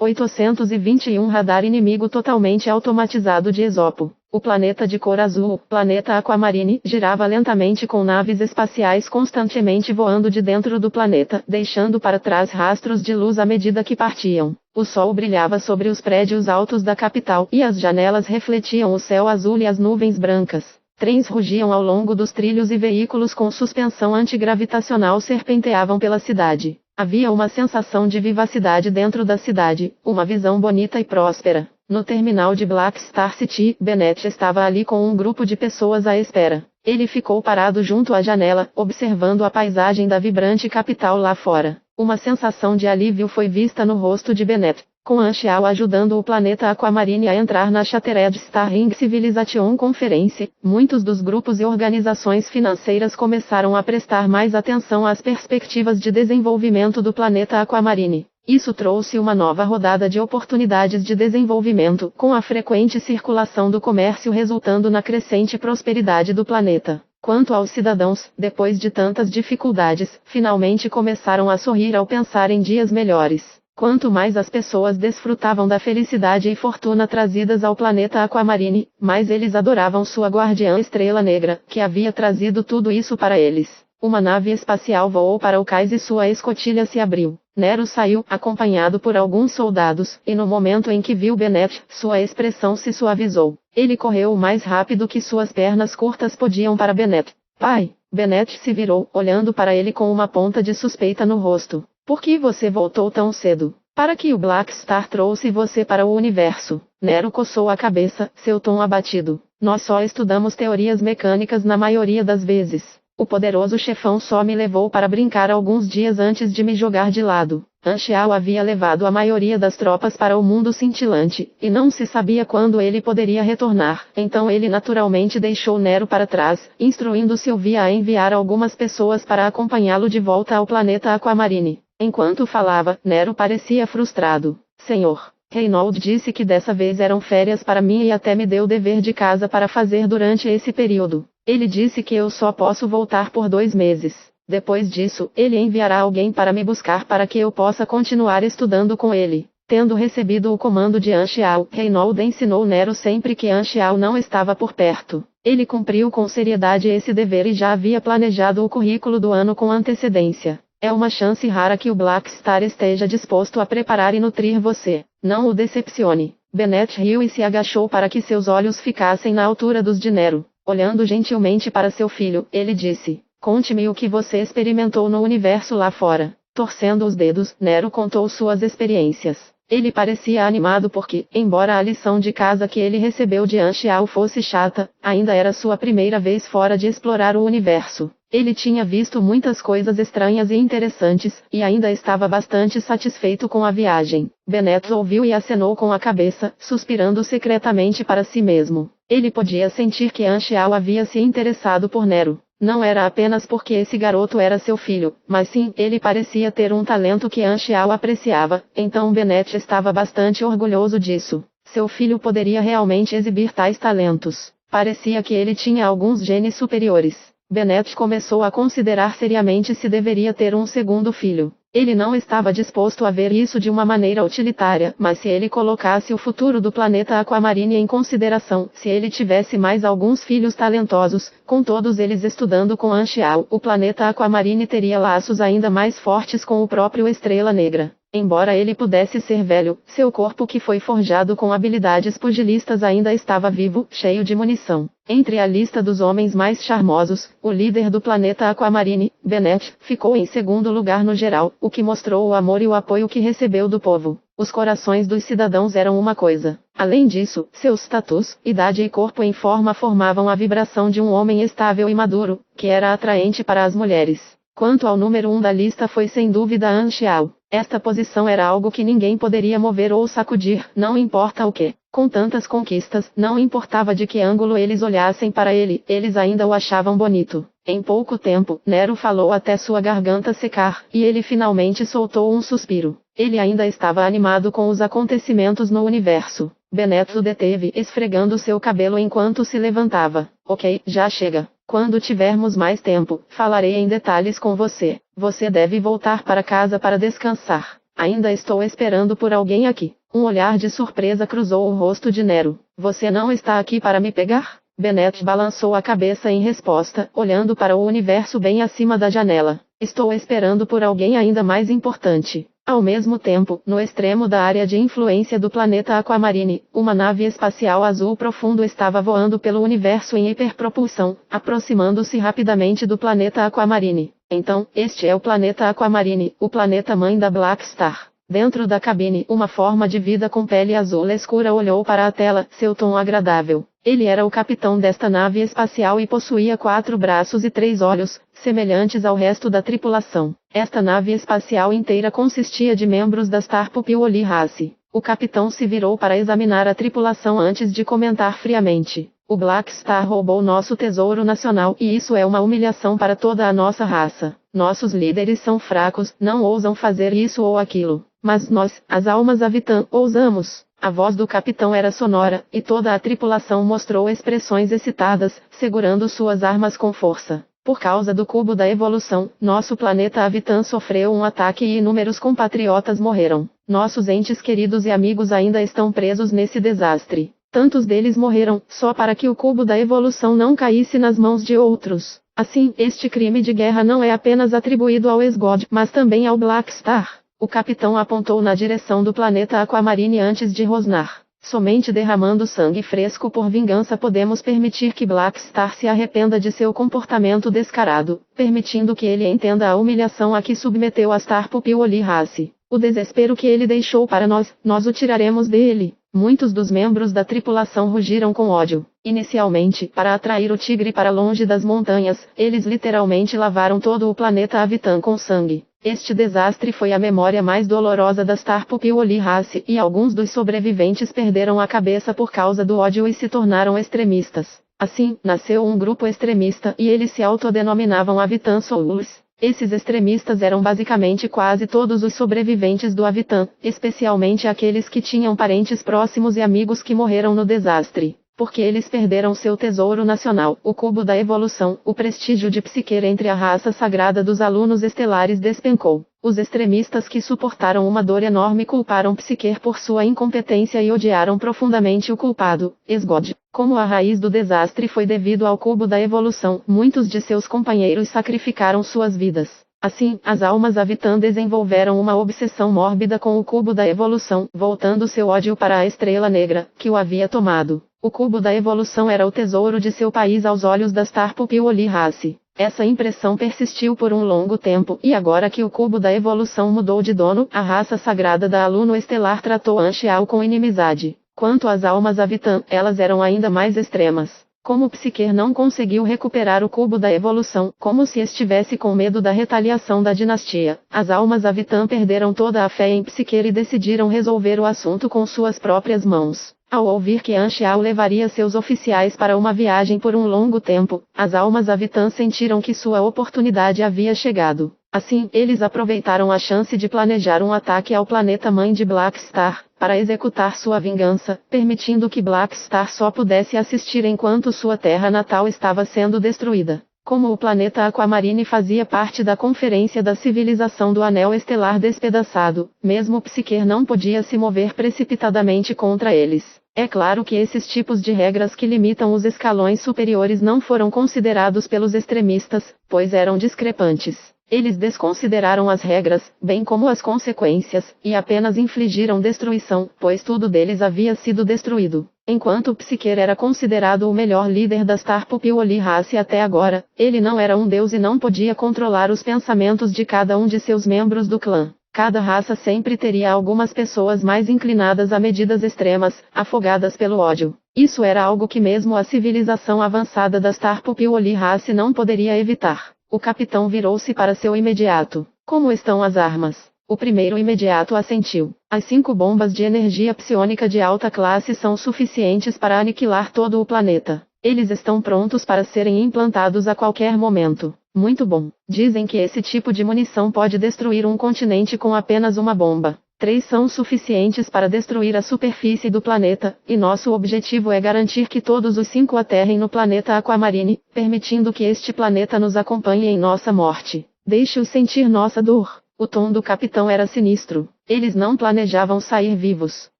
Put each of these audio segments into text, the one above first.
821 Radar inimigo totalmente automatizado de Esopo. O planeta de cor azul, planeta Aquamarine, girava lentamente com naves espaciais constantemente voando de dentro do planeta, deixando para trás rastros de luz à medida que partiam. O sol brilhava sobre os prédios altos da capital, e as janelas refletiam o céu azul e as nuvens brancas. Trens rugiam ao longo dos trilhos e veículos com suspensão antigravitacional serpenteavam pela cidade. Havia uma sensação de vivacidade dentro da cidade, uma visão bonita e próspera. No terminal de Black Star City, Bennett estava ali com um grupo de pessoas à espera. Ele ficou parado junto à janela, observando a paisagem da vibrante capital lá fora. Uma sensação de alívio foi vista no rosto de Bennett, com Anxiao ajudando o planeta Aquamarine a entrar na Shattered Star Ring Civilization Conference. Muitos dos grupos e organizações financeiras começaram a prestar mais atenção às perspectivas de desenvolvimento do planeta Aquamarine. Isso trouxe uma nova rodada de oportunidades de desenvolvimento, com a frequente circulação do comércio resultando na crescente prosperidade do planeta. Quanto aos cidadãos, depois de tantas dificuldades, finalmente começaram a sorrir ao pensar em dias melhores. Quanto mais as pessoas desfrutavam da felicidade e fortuna trazidas ao planeta Aquamarine, mais eles adoravam sua guardiã Estrela Negra, que havia trazido tudo isso para eles. Uma nave espacial voou para o cais e sua escotilha se abriu. Nero saiu, acompanhado por alguns soldados, e no momento em que viu Bennett, sua expressão se suavizou. Ele correu o mais rápido que suas pernas curtas podiam para Bennett. Pai! Bennett se virou, olhando para ele com uma ponta de suspeita no rosto. Por que você voltou tão cedo? Para que o Black Star trouxe você para o universo. Nero coçou a cabeça, seu tom abatido. Nós só estudamos teorias mecânicas na maioria das vezes. O poderoso chefão só me levou para brincar alguns dias antes de me jogar de lado. Anxiao havia levado a maioria das tropas para o mundo cintilante, e não se sabia quando ele poderia retornar. Então ele naturalmente deixou Nero para trás, instruindo Sylvia a enviar algumas pessoas para acompanhá-lo de volta ao planeta Aquamarine. Enquanto falava, Nero parecia frustrado. Senhor, Reynolds disse que dessa vez eram férias para mim e até me deu dever de casa para fazer durante esse período. Ele disse que eu só posso voltar por 2 meses. Depois disso, ele enviará alguém para me buscar para que eu possa continuar estudando com ele. Tendo recebido o comando de Anxiao, Reynolds ensinou Nero sempre que Anxiao não estava por perto. Ele cumpriu com seriedade esse dever e já havia planejado o currículo do ano com antecedência. É uma chance rara que o Black Star esteja disposto a preparar e nutrir você. Não o decepcione. Bennett riu e se agachou para que seus olhos ficassem na altura dos de Nero. Olhando gentilmente para seu filho, ele disse: Conte-me o que você experimentou no universo lá fora. Torcendo os dedos, Nero contou suas experiências. Ele parecia animado porque, embora a lição de casa que ele recebeu de Anxiao fosse chata, ainda era sua primeira vez fora de explorar o universo. Ele tinha visto muitas coisas estranhas e interessantes, e ainda estava bastante satisfeito com a viagem. Bennett ouviu e acenou com a cabeça, suspirando secretamente para si mesmo. Ele podia sentir que Anxiao havia se interessado por Nero. Não era apenas porque esse garoto era seu filho, mas sim, ele parecia ter um talento que Anxiao apreciava, então Bennett estava bastante orgulhoso disso. Seu filho poderia realmente exibir tais talentos. Parecia que ele tinha alguns genes superiores. Bennett começou a considerar seriamente se deveria ter um segundo filho. Ele não estava disposto a ver isso de uma maneira utilitária, mas se ele colocasse o futuro do planeta Aquamarine em consideração, se ele tivesse mais alguns filhos talentosos, com todos eles estudando com Anxiao, o planeta Aquamarine teria laços ainda mais fortes com o próprio Estrela Negra. Embora ele pudesse ser velho, seu corpo que foi forjado com habilidades pugilistas ainda estava vivo, cheio de munição. Entre a lista dos homens mais charmosos, o líder do planeta Aquamarine, Bennett, ficou em segundo lugar no geral, o que mostrou o amor e o apoio que recebeu do povo. Os corações dos cidadãos eram uma coisa. Além disso, seus status, idade e corpo em forma formavam a vibração de um homem estável e maduro, que era atraente para as mulheres. Quanto ao número 1 da lista foi sem dúvida Anxiao. Esta posição era algo que ninguém poderia mover ou sacudir, não importa o que. Com tantas conquistas, não importava de que ângulo eles olhassem para ele, eles ainda o achavam bonito. Em pouco tempo, Nero falou até sua garganta secar, e ele finalmente soltou um suspiro. Ele ainda estava animado com os acontecimentos no universo. Bennett o deteve, esfregando seu cabelo enquanto se levantava. Ok, já chega. Quando tivermos mais tempo, falarei em detalhes com você. Você deve voltar para casa para descansar. Ainda estou esperando por alguém aqui. Um olhar de surpresa cruzou o rosto de Nero. Você não está aqui para me pegar? Bennett balançou a cabeça em resposta, olhando para o universo bem acima da janela. Estou esperando por alguém ainda mais importante. Ao mesmo tempo, no extremo da área de influência do planeta Aquamarine, uma nave espacial azul profundo estava voando pelo universo em hiperpropulsão, aproximando-se rapidamente do planeta Aquamarine. Então, este é o planeta Aquamarine, o planeta mãe da Black Star. Dentro da cabine, uma forma de vida com pele azul escura olhou para a tela, seu tom agradável. Ele era o capitão desta nave espacial e possuía 4 braços e 3 olhos, semelhantes ao resto da tripulação. Esta nave espacial inteira consistia de membros da Star Pupioli Race. O capitão se virou para examinar a tripulação antes de comentar friamente. O Black Star roubou nosso tesouro nacional e isso é uma humilhação para toda a nossa raça. Nossos líderes são fracos, não ousam fazer isso ou aquilo. Mas nós, as almas Avitan, ousamos. A voz do capitão era sonora, e toda a tripulação mostrou expressões excitadas, segurando suas armas com força. Por causa do cubo da evolução, nosso planeta Avitan sofreu um ataque e inúmeros compatriotas morreram. Nossos entes queridos e amigos ainda estão presos nesse desastre. Tantos deles morreram, só para que o cubo da evolução não caísse nas mãos de outros. Assim, este crime de guerra não é apenas atribuído ao ex-God, mas também ao Black Star. O capitão apontou na direção do planeta Aquamarine antes de rosnar. Somente derramando sangue fresco por vingança podemos permitir que Black Star se arrependa de seu comportamento descarado, permitindo que ele entenda a humilhação a que submeteu a Star Pupioli Race. O desespero que ele deixou para nós o tiraremos dele. Muitos dos membros da tripulação rugiram com ódio. Inicialmente, para atrair o tigre para longe das montanhas, eles literalmente lavaram todo o planeta Avitan com sangue. Este desastre foi a memória mais dolorosa da Star Pupioli Race, e alguns dos sobreviventes perderam a cabeça por causa do ódio e se tornaram extremistas. Assim, nasceu um grupo extremista e eles se autodenominavam Avitan Souls. Esses extremistas eram basicamente quase todos os sobreviventes do Avitan, especialmente aqueles que tinham parentes próximos e amigos que morreram no desastre. Porque eles perderam seu tesouro nacional, o cubo da evolução, o prestígio de Psyker entre a raça sagrada dos alunos estelares despencou. Os extremistas que suportaram uma dor enorme culparam Psyker por sua incompetência e odiaram profundamente o culpado, ex-God. Como a raiz do desastre foi devido ao cubo da evolução, muitos de seus companheiros sacrificaram suas vidas. Assim, as almas Avitan desenvolveram uma obsessão mórbida com o cubo da evolução, voltando seu ódio para a estrela negra, que o havia tomado. O cubo da evolução era o tesouro de seu país aos olhos da Star Pupioli Race. Essa impressão persistiu por um longo tempo, e agora que o cubo da evolução mudou de dono, a raça sagrada da aluno estelar tratou Anshiao com inimizade. Quanto às almas Avitan, elas eram ainda mais extremas. Como Psyker não conseguiu recuperar o cubo da evolução, como se estivesse com medo da retaliação da dinastia, as almas Avitan perderam toda a fé em Psyker e decidiram resolver o assunto com suas próprias mãos. Ao ouvir que Anshiao levaria seus oficiais para uma viagem por um longo tempo, as almas Avitan sentiram que sua oportunidade havia chegado. Assim, eles aproveitaram a chance de planejar um ataque ao planeta mãe de Black Star, para executar sua vingança, permitindo que Black Star só pudesse assistir enquanto sua terra natal estava sendo destruída. Como o planeta Aquamarine fazia parte da Conferência da Civilização do Anel Estelar Despedaçado, mesmo Psyker não podia se mover precipitadamente contra eles. É claro que esses tipos de regras que limitam os escalões superiores não foram considerados pelos extremistas, pois eram discrepantes. Eles desconsideraram as regras, bem como as consequências, e apenas infligiram destruição, pois tudo deles havia sido destruído. Enquanto Psyker era considerado o melhor líder da Star Pupioli Race até agora, ele não era um deus e não podia controlar os pensamentos de cada um de seus membros do clã. Cada raça sempre teria algumas pessoas mais inclinadas a medidas extremas, afogadas pelo ódio. Isso era algo que mesmo a civilização avançada da Star Pupioli Race não poderia evitar. O capitão virou-se para seu imediato. Como estão as armas? O primeiro imediato assentiu. As 5 bombas de energia psiônica de alta classe são suficientes para aniquilar todo o planeta. Eles estão prontos para serem implantados a qualquer momento. Muito bom. Dizem que esse tipo de munição pode destruir um continente com apenas uma bomba. 3 são suficientes para destruir a superfície do planeta, e nosso objetivo é garantir que todos os 5 aterrem no planeta Aquamarine, permitindo que este planeta nos acompanhe em nossa morte. Deixe-os sentir nossa dor. O tom do capitão era sinistro. Eles não planejavam sair vivos.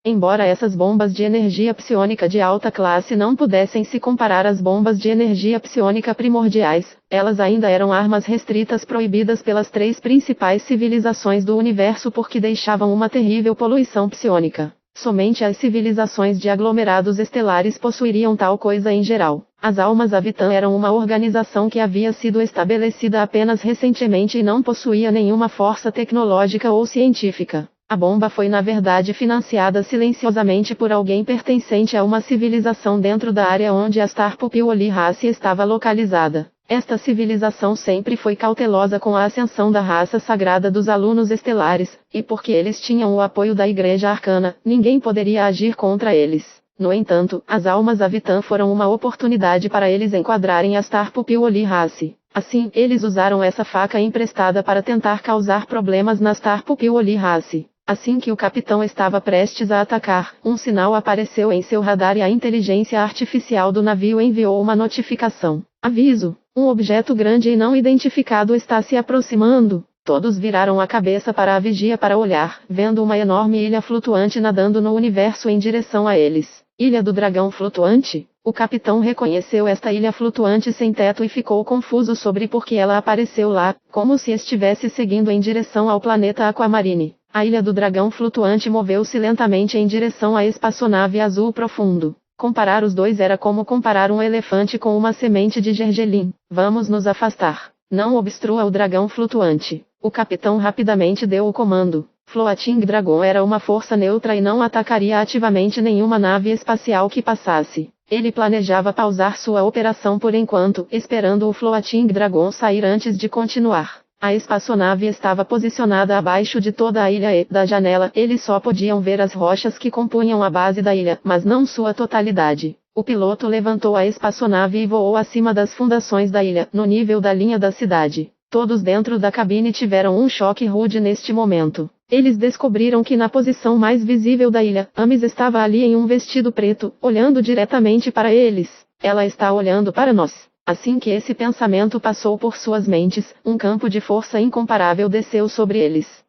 Embora essas bombas de energia psiônica de alta classe não pudessem se comparar às bombas de energia psiônica primordiais, elas ainda eram armas restritas proibidas pelas 3 principais civilizações do universo porque deixavam uma terrível poluição psiônica. Somente as civilizações de aglomerados estelares possuiriam tal coisa em geral. As Almas Avitan eram uma organização que havia sido estabelecida apenas recentemente e não possuía nenhuma força tecnológica ou científica. A bomba foi na verdade financiada silenciosamente por alguém pertencente a uma civilização dentro da área onde a Star Pupil Race estava localizada. Esta civilização sempre foi cautelosa com a ascensão da raça sagrada dos alunos estelares, e porque eles tinham o apoio da Igreja Arcana, ninguém poderia agir contra eles. No entanto, as Almas Avitan foram uma oportunidade para eles enquadrarem a Star Pupil Race. Assim, eles usaram essa faca emprestada para tentar causar problemas na Star Pupil Race. Assim que o capitão estava prestes a atacar, um sinal apareceu em seu radar e a inteligência artificial do navio enviou uma notificação. Aviso: um objeto grande e não identificado está se aproximando. Todos viraram a cabeça para a vigia para olhar, vendo uma enorme ilha flutuante nadando no universo em direção a eles. Ilha do Dragão Flutuante? O capitão reconheceu esta ilha flutuante sem teto e ficou confuso sobre por que ela apareceu lá, como se estivesse seguindo em direção ao planeta Aquamarine. A Ilha do Dragão Flutuante moveu-se lentamente em direção à espaçonave azul profundo. Comparar os dois era como comparar um elefante com uma semente de gergelim. Vamos nos afastar. Não obstrua o dragão flutuante. O capitão rapidamente deu o comando. Floating Dragon era uma força neutra e não atacaria ativamente nenhuma nave espacial que passasse. Ele planejava pausar sua operação por enquanto, esperando o Floating Dragon sair antes de continuar. A espaçonave estava posicionada abaixo de toda a ilha e, da janela, eles só podiam ver as rochas que compunham a base da ilha, mas não sua totalidade. O piloto levantou a espaçonave e voou acima das fundações da ilha, no nível da linha da cidade. Todos dentro da cabine tiveram um choque rude neste momento. Eles descobriram que na posição mais visível da ilha, Amis estava ali em um vestido preto, olhando diretamente para eles. Ela está olhando para nós. Assim que esse pensamento passou por suas mentes, um campo de força incomparável desceu sobre eles.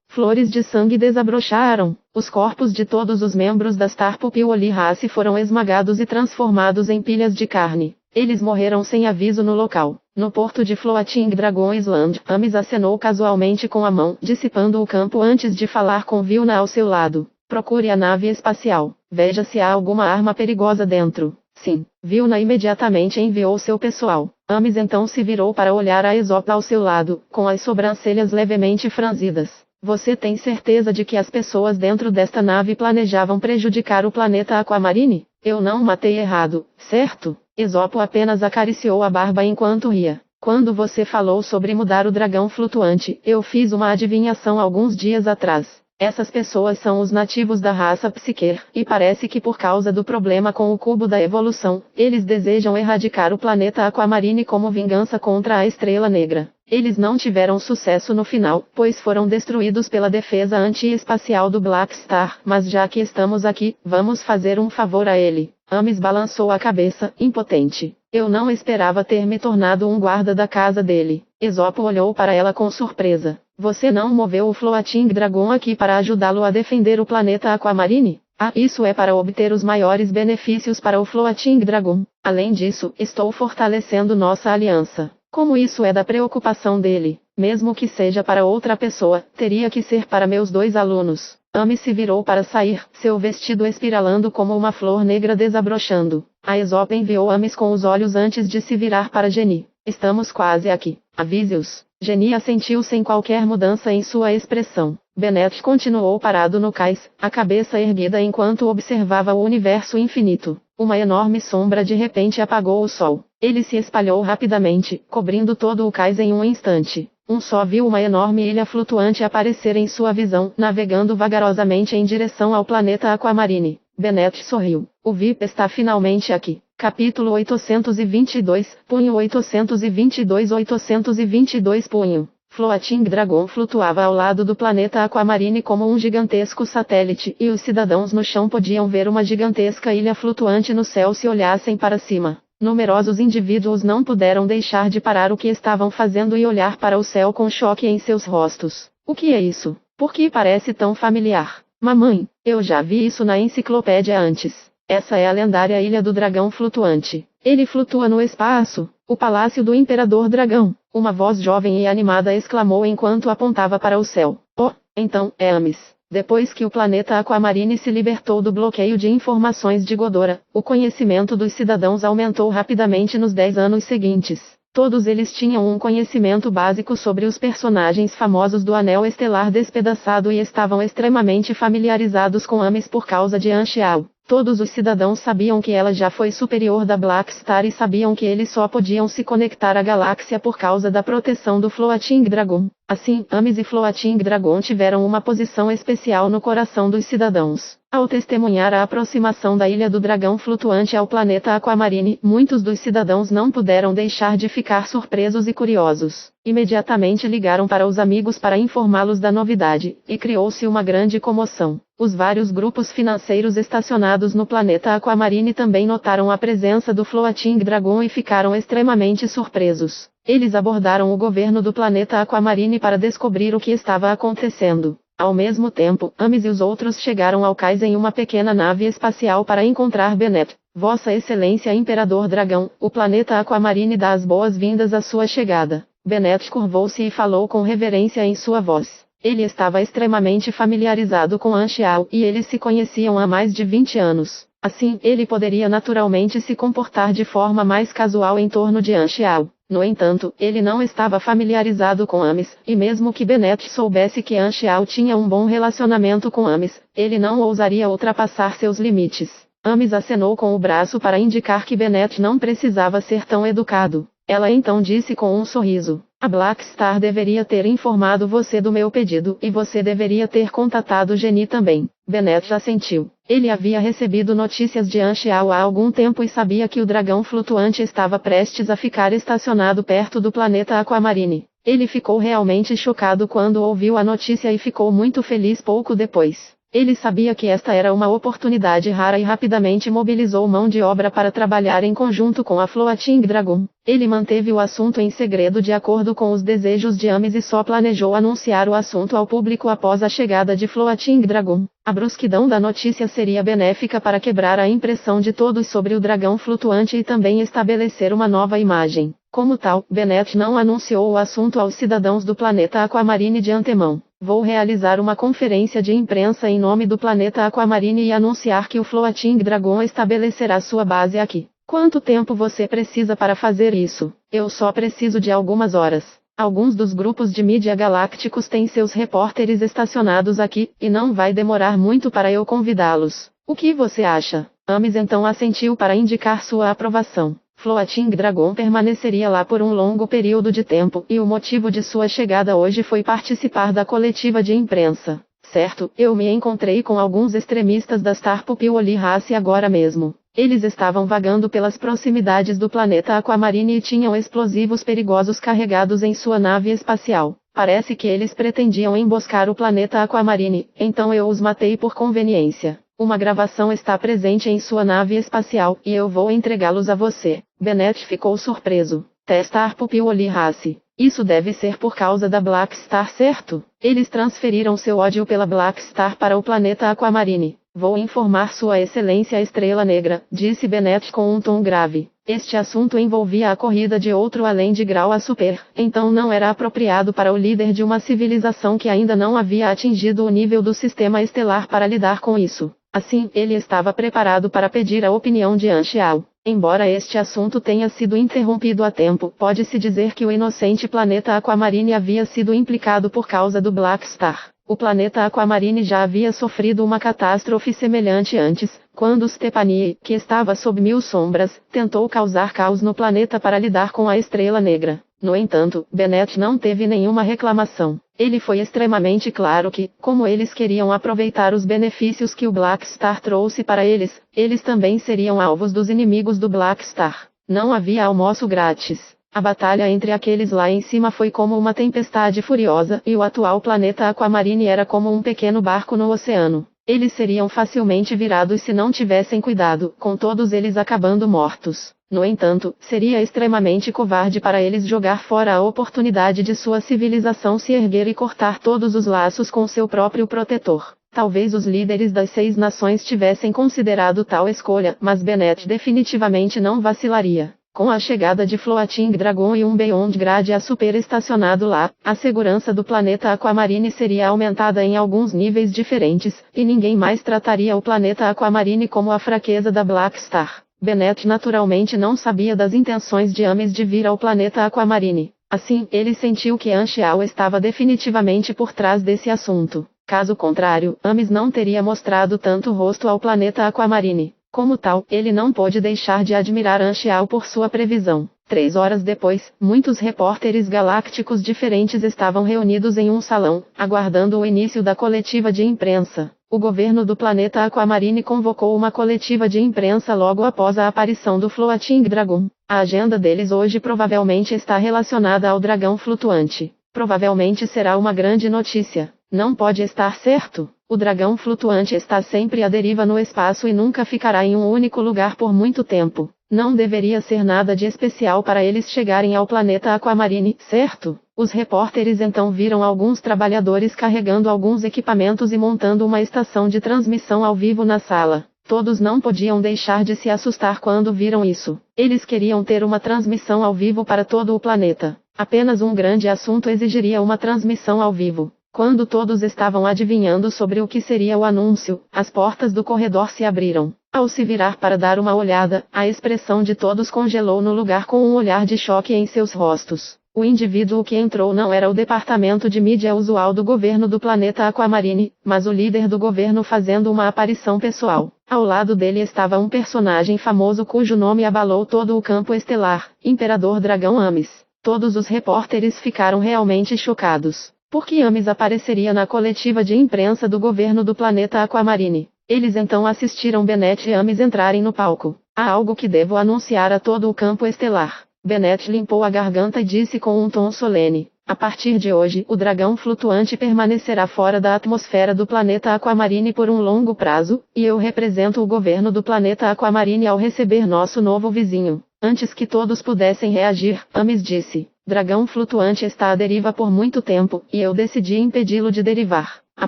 Flores de sangue desabrocharam. Os corpos de todos os membros da Star Pupil Race foram esmagados e transformados em pilhas de carne. Eles morreram sem aviso no local. No porto de Floating Dragon Island, Amis acenou casualmente com a mão, dissipando o campo antes de falar com Vilna ao seu lado. Procure a nave espacial. Veja se há alguma arma perigosa dentro. Sim. Vilna imediatamente enviou seu pessoal. Amis então se virou para olhar a Aesop ao seu lado, com as sobrancelhas levemente franzidas. Você tem certeza de que as pessoas dentro desta nave planejavam prejudicar o planeta Aquamarine? Eu não matei errado, certo? Aesop apenas acariciou a barba enquanto ria. Quando você falou sobre mudar o dragão flutuante, eu fiz uma adivinhação alguns dias atrás. Essas pessoas são os nativos da raça Psyker, e parece que por causa do problema com o cubo da evolução, eles desejam erradicar o planeta Aquamarine como vingança contra a Estrela Negra. Eles não tiveram sucesso no final, pois foram destruídos pela defesa anti-espacial do Black Star, mas já que estamos aqui, vamos fazer um favor a ele. Amis balançou a cabeça, impotente. Eu não esperava ter me tornado um guarda da casa dele. Aesop olhou para ela com surpresa. Você não moveu o Floating Dragon aqui para ajudá-lo a defender o planeta Aquamarine? Ah, isso é para obter os maiores benefícios para o Floating Dragon. Além disso, estou fortalecendo nossa aliança. Como isso é da preocupação dele, mesmo que seja para outra pessoa, teria que ser para meus 2 alunos. Amis se virou para sair, seu vestido espiralando como uma flor negra desabrochando. A Aesop enviou Amis com os olhos antes de se virar para Geni. Estamos quase aqui. Avise-os. Geni assentiu sem qualquer mudança em sua expressão. Bennett continuou parado no cais, a cabeça erguida enquanto observava o universo infinito. Uma enorme sombra de repente apagou o sol. Ele se espalhou rapidamente, cobrindo todo o cais em um instante. Só viu uma enorme ilha flutuante aparecer em sua visão, navegando vagarosamente em direção ao planeta Aquamarine. Bennett sorriu. O VIP está finalmente aqui. Capítulo 822, punho 822 punho. Floating Dragon flutuava ao lado do planeta Aquamarine como um gigantesco satélite, e os cidadãos no chão podiam ver uma gigantesca ilha flutuante no céu se olhassem para cima. Numerosos indivíduos não puderam deixar de parar o que estavam fazendo e olhar para o céu com choque em seus rostos. O que é isso? Por que parece tão familiar? Mamãe, eu já vi isso na enciclopédia antes. Essa é a lendária Ilha do Dragão Flutuante. Ele flutua no espaço. O palácio do Imperador Dragão. Uma voz jovem e animada exclamou enquanto apontava para o céu. Oh, então, é Amis. Depois que o planeta Aquamarine se libertou do bloqueio de informações de Godora, o conhecimento dos cidadãos aumentou rapidamente nos 10 anos seguintes. Todos eles tinham um conhecimento básico sobre os personagens famosos do Anel Estelar Despedaçado e estavam extremamente familiarizados com Amis por causa de Anxiao. Todos os cidadãos sabiam que ela já foi superior da Black Star e sabiam que eles só podiam se conectar à galáxia por causa da proteção do Floating Dragon. Assim, Amis e Floating Dragon tiveram uma posição especial no coração dos cidadãos. Ao testemunhar a aproximação da Ilha do Dragão Flutuante ao planeta Aquamarine, muitos dos cidadãos não puderam deixar de ficar surpresos e curiosos. Imediatamente ligaram para os amigos para informá-los da novidade, e criou-se uma grande comoção. Os vários grupos financeiros estacionados no planeta Aquamarine também notaram a presença do Floating Dragon e ficaram extremamente surpresos. Eles abordaram o governo do planeta Aquamarine para descobrir o que estava acontecendo. Ao mesmo tempo, Amis e os outros chegaram ao cais em uma pequena nave espacial para encontrar Benet. Vossa Excelência Imperador Dragão, o planeta Aquamarine dá as boas-vindas à sua chegada. Benet curvou-se e falou com reverência em sua voz. Ele estava extremamente familiarizado com Anxiao e eles se conheciam há mais de 20 anos. Assim, ele poderia naturalmente se comportar de forma mais casual em torno de Anxiao. No entanto, ele não estava familiarizado com Amis, e mesmo que Benet soubesse que Anxiao tinha um bom relacionamento com Amis, ele não ousaria ultrapassar seus limites. Amis acenou com o braço para indicar que Benet não precisava ser tão educado. Ela então disse com um sorriso: a Black Star deveria ter informado você do meu pedido e você deveria ter contatado Geni também. Benet assentiu. Ele havia recebido notícias de Anxiao há algum tempo e sabia que o dragão flutuante estava prestes a ficar estacionado perto do planeta Aquamarine. Ele ficou realmente chocado quando ouviu a notícia e ficou muito feliz pouco depois. Ele sabia que esta era uma oportunidade rara e rapidamente mobilizou mão de obra para trabalhar em conjunto com a Floating Dragon. Ele manteve o assunto em segredo de acordo com os desejos de Amis e só planejou anunciar o assunto ao público após a chegada de Floating Dragon. A brusquidão da notícia seria benéfica para quebrar a impressão de todos sobre o dragão flutuante e também estabelecer uma nova imagem. Como tal, Benet não anunciou o assunto aos cidadãos do planeta Aquamarine de antemão. Vou realizar uma conferência de imprensa em nome do planeta Aquamarine e anunciar que o Floating Dragon estabelecerá sua base aqui. Quanto tempo você precisa para fazer isso? Eu só preciso de algumas horas. Alguns dos grupos de mídia galácticos têm seus repórteres estacionados aqui, e não vai demorar muito para eu convidá-los. O que você acha? Amis então assentiu para indicar sua aprovação. Floating Dragon permaneceria lá por um longo período de tempo, e o motivo de sua chegada hoje foi participar da coletiva de imprensa. Certo, eu me encontrei com alguns extremistas da Star Pupil Race agora mesmo. Eles estavam vagando pelas proximidades do planeta Aquamarine e tinham explosivos perigosos carregados em sua nave espacial. Parece que eles pretendiam emboscar o planeta Aquamarine, então eu os matei por conveniência. Uma gravação está presente em sua nave espacial, e eu vou entregá-los a você. Benet ficou surpreso. Star Pupil Race. Isso deve ser por causa da Black Star, certo? Eles transferiram seu ódio pela Black Star para o planeta Aquamarine. Vou informar Sua Excelência a Estrela Negra, disse Benet com um tom grave. Este assunto envolvia a corrida de outro além de grau a super, então não era apropriado para o líder de uma civilização que ainda não havia atingido o nível do sistema estelar para lidar com isso. Assim, ele estava preparado para pedir a opinião de Anxiao. Embora este assunto tenha sido interrompido a tempo, pode-se dizer que o inocente planeta Aquamarine havia sido implicado por causa do Black Star. O planeta Aquamarine já havia sofrido uma catástrofe semelhante antes, quando Stephanie, que estava sob 1000 sombras, tentou causar caos no planeta para lidar com a Estrela Negra. No entanto, Benet não teve nenhuma reclamação. Ele foi extremamente claro que, como eles queriam aproveitar os benefícios que o Black Star trouxe para eles, eles também seriam alvos dos inimigos do Black Star. Não havia almoço grátis. A batalha entre aqueles lá em cima foi como uma tempestade furiosa, e o atual planeta Aquamarine era como um pequeno barco no oceano. Eles seriam facilmente virados se não tivessem cuidado, com todos eles acabando mortos. No entanto, seria extremamente covarde para eles jogar fora a oportunidade de sua civilização se erguer e cortar todos os laços com seu próprio protetor. Talvez os líderes das 6 nações tivessem considerado tal escolha, mas Bennett definitivamente não vacilaria. Com a chegada de Floating Dragon e um Beyond Grade a super estacionado lá, a segurança do planeta Aquamarine seria aumentada em alguns níveis diferentes, e ninguém mais trataria o planeta Aquamarine como a fraqueza da Black Star. Bennett naturalmente não sabia das intenções de Ames de vir ao planeta Aquamarine. Assim, ele sentiu que Anxiao estava definitivamente por trás desse assunto. Caso contrário, Ames não teria mostrado tanto rosto ao planeta Aquamarine. Como tal, ele não pôde deixar de admirar Anxiao por sua previsão. 3 horas depois, muitos repórteres galácticos diferentes estavam reunidos em um salão, aguardando o início da coletiva de imprensa. O governo do planeta Aquamarine convocou uma coletiva de imprensa logo após a aparição do Floating Dragon. A agenda deles hoje provavelmente está relacionada ao dragão flutuante. Provavelmente será uma grande notícia. Não pode estar certo. O dragão flutuante está sempre à deriva no espaço e nunca ficará em um único lugar por muito tempo. Não deveria ser nada de especial para eles chegarem ao planeta Aquamarine, certo? Os repórteres então viram alguns trabalhadores carregando alguns equipamentos e montando uma estação de transmissão ao vivo na sala. Todos não podiam deixar de se assustar quando viram isso. Eles queriam ter uma transmissão ao vivo para todo o planeta. Apenas um grande assunto exigiria uma transmissão ao vivo. Quando todos estavam adivinhando sobre o que seria o anúncio, as portas do corredor se abriram. Ao se virar para dar uma olhada, a expressão de todos congelou no lugar com um olhar de choque em seus rostos. O indivíduo que entrou não era o departamento de mídia usual do governo do planeta Aquamarine, mas o líder do governo fazendo uma aparição pessoal. Ao lado dele estava um personagem famoso cujo nome abalou todo o campo estelar, Imperador Dragão Ames. Todos os repórteres ficaram realmente chocados. Por que Ames apareceria na coletiva de imprensa do governo do planeta Aquamarine? Eles então assistiram Bennett e Ames entrarem no palco. Há algo que devo anunciar a todo o campo estelar. Bennett limpou a garganta e disse com um tom solene: a partir de hoje, o dragão flutuante permanecerá fora da atmosfera do planeta Aquamarine por um longo prazo, e eu represento o governo do planeta Aquamarine ao receber nosso novo vizinho. Antes que todos pudessem reagir, Ames disse: dragão flutuante está à deriva por muito tempo, e eu decidi impedi-lo de derivar. A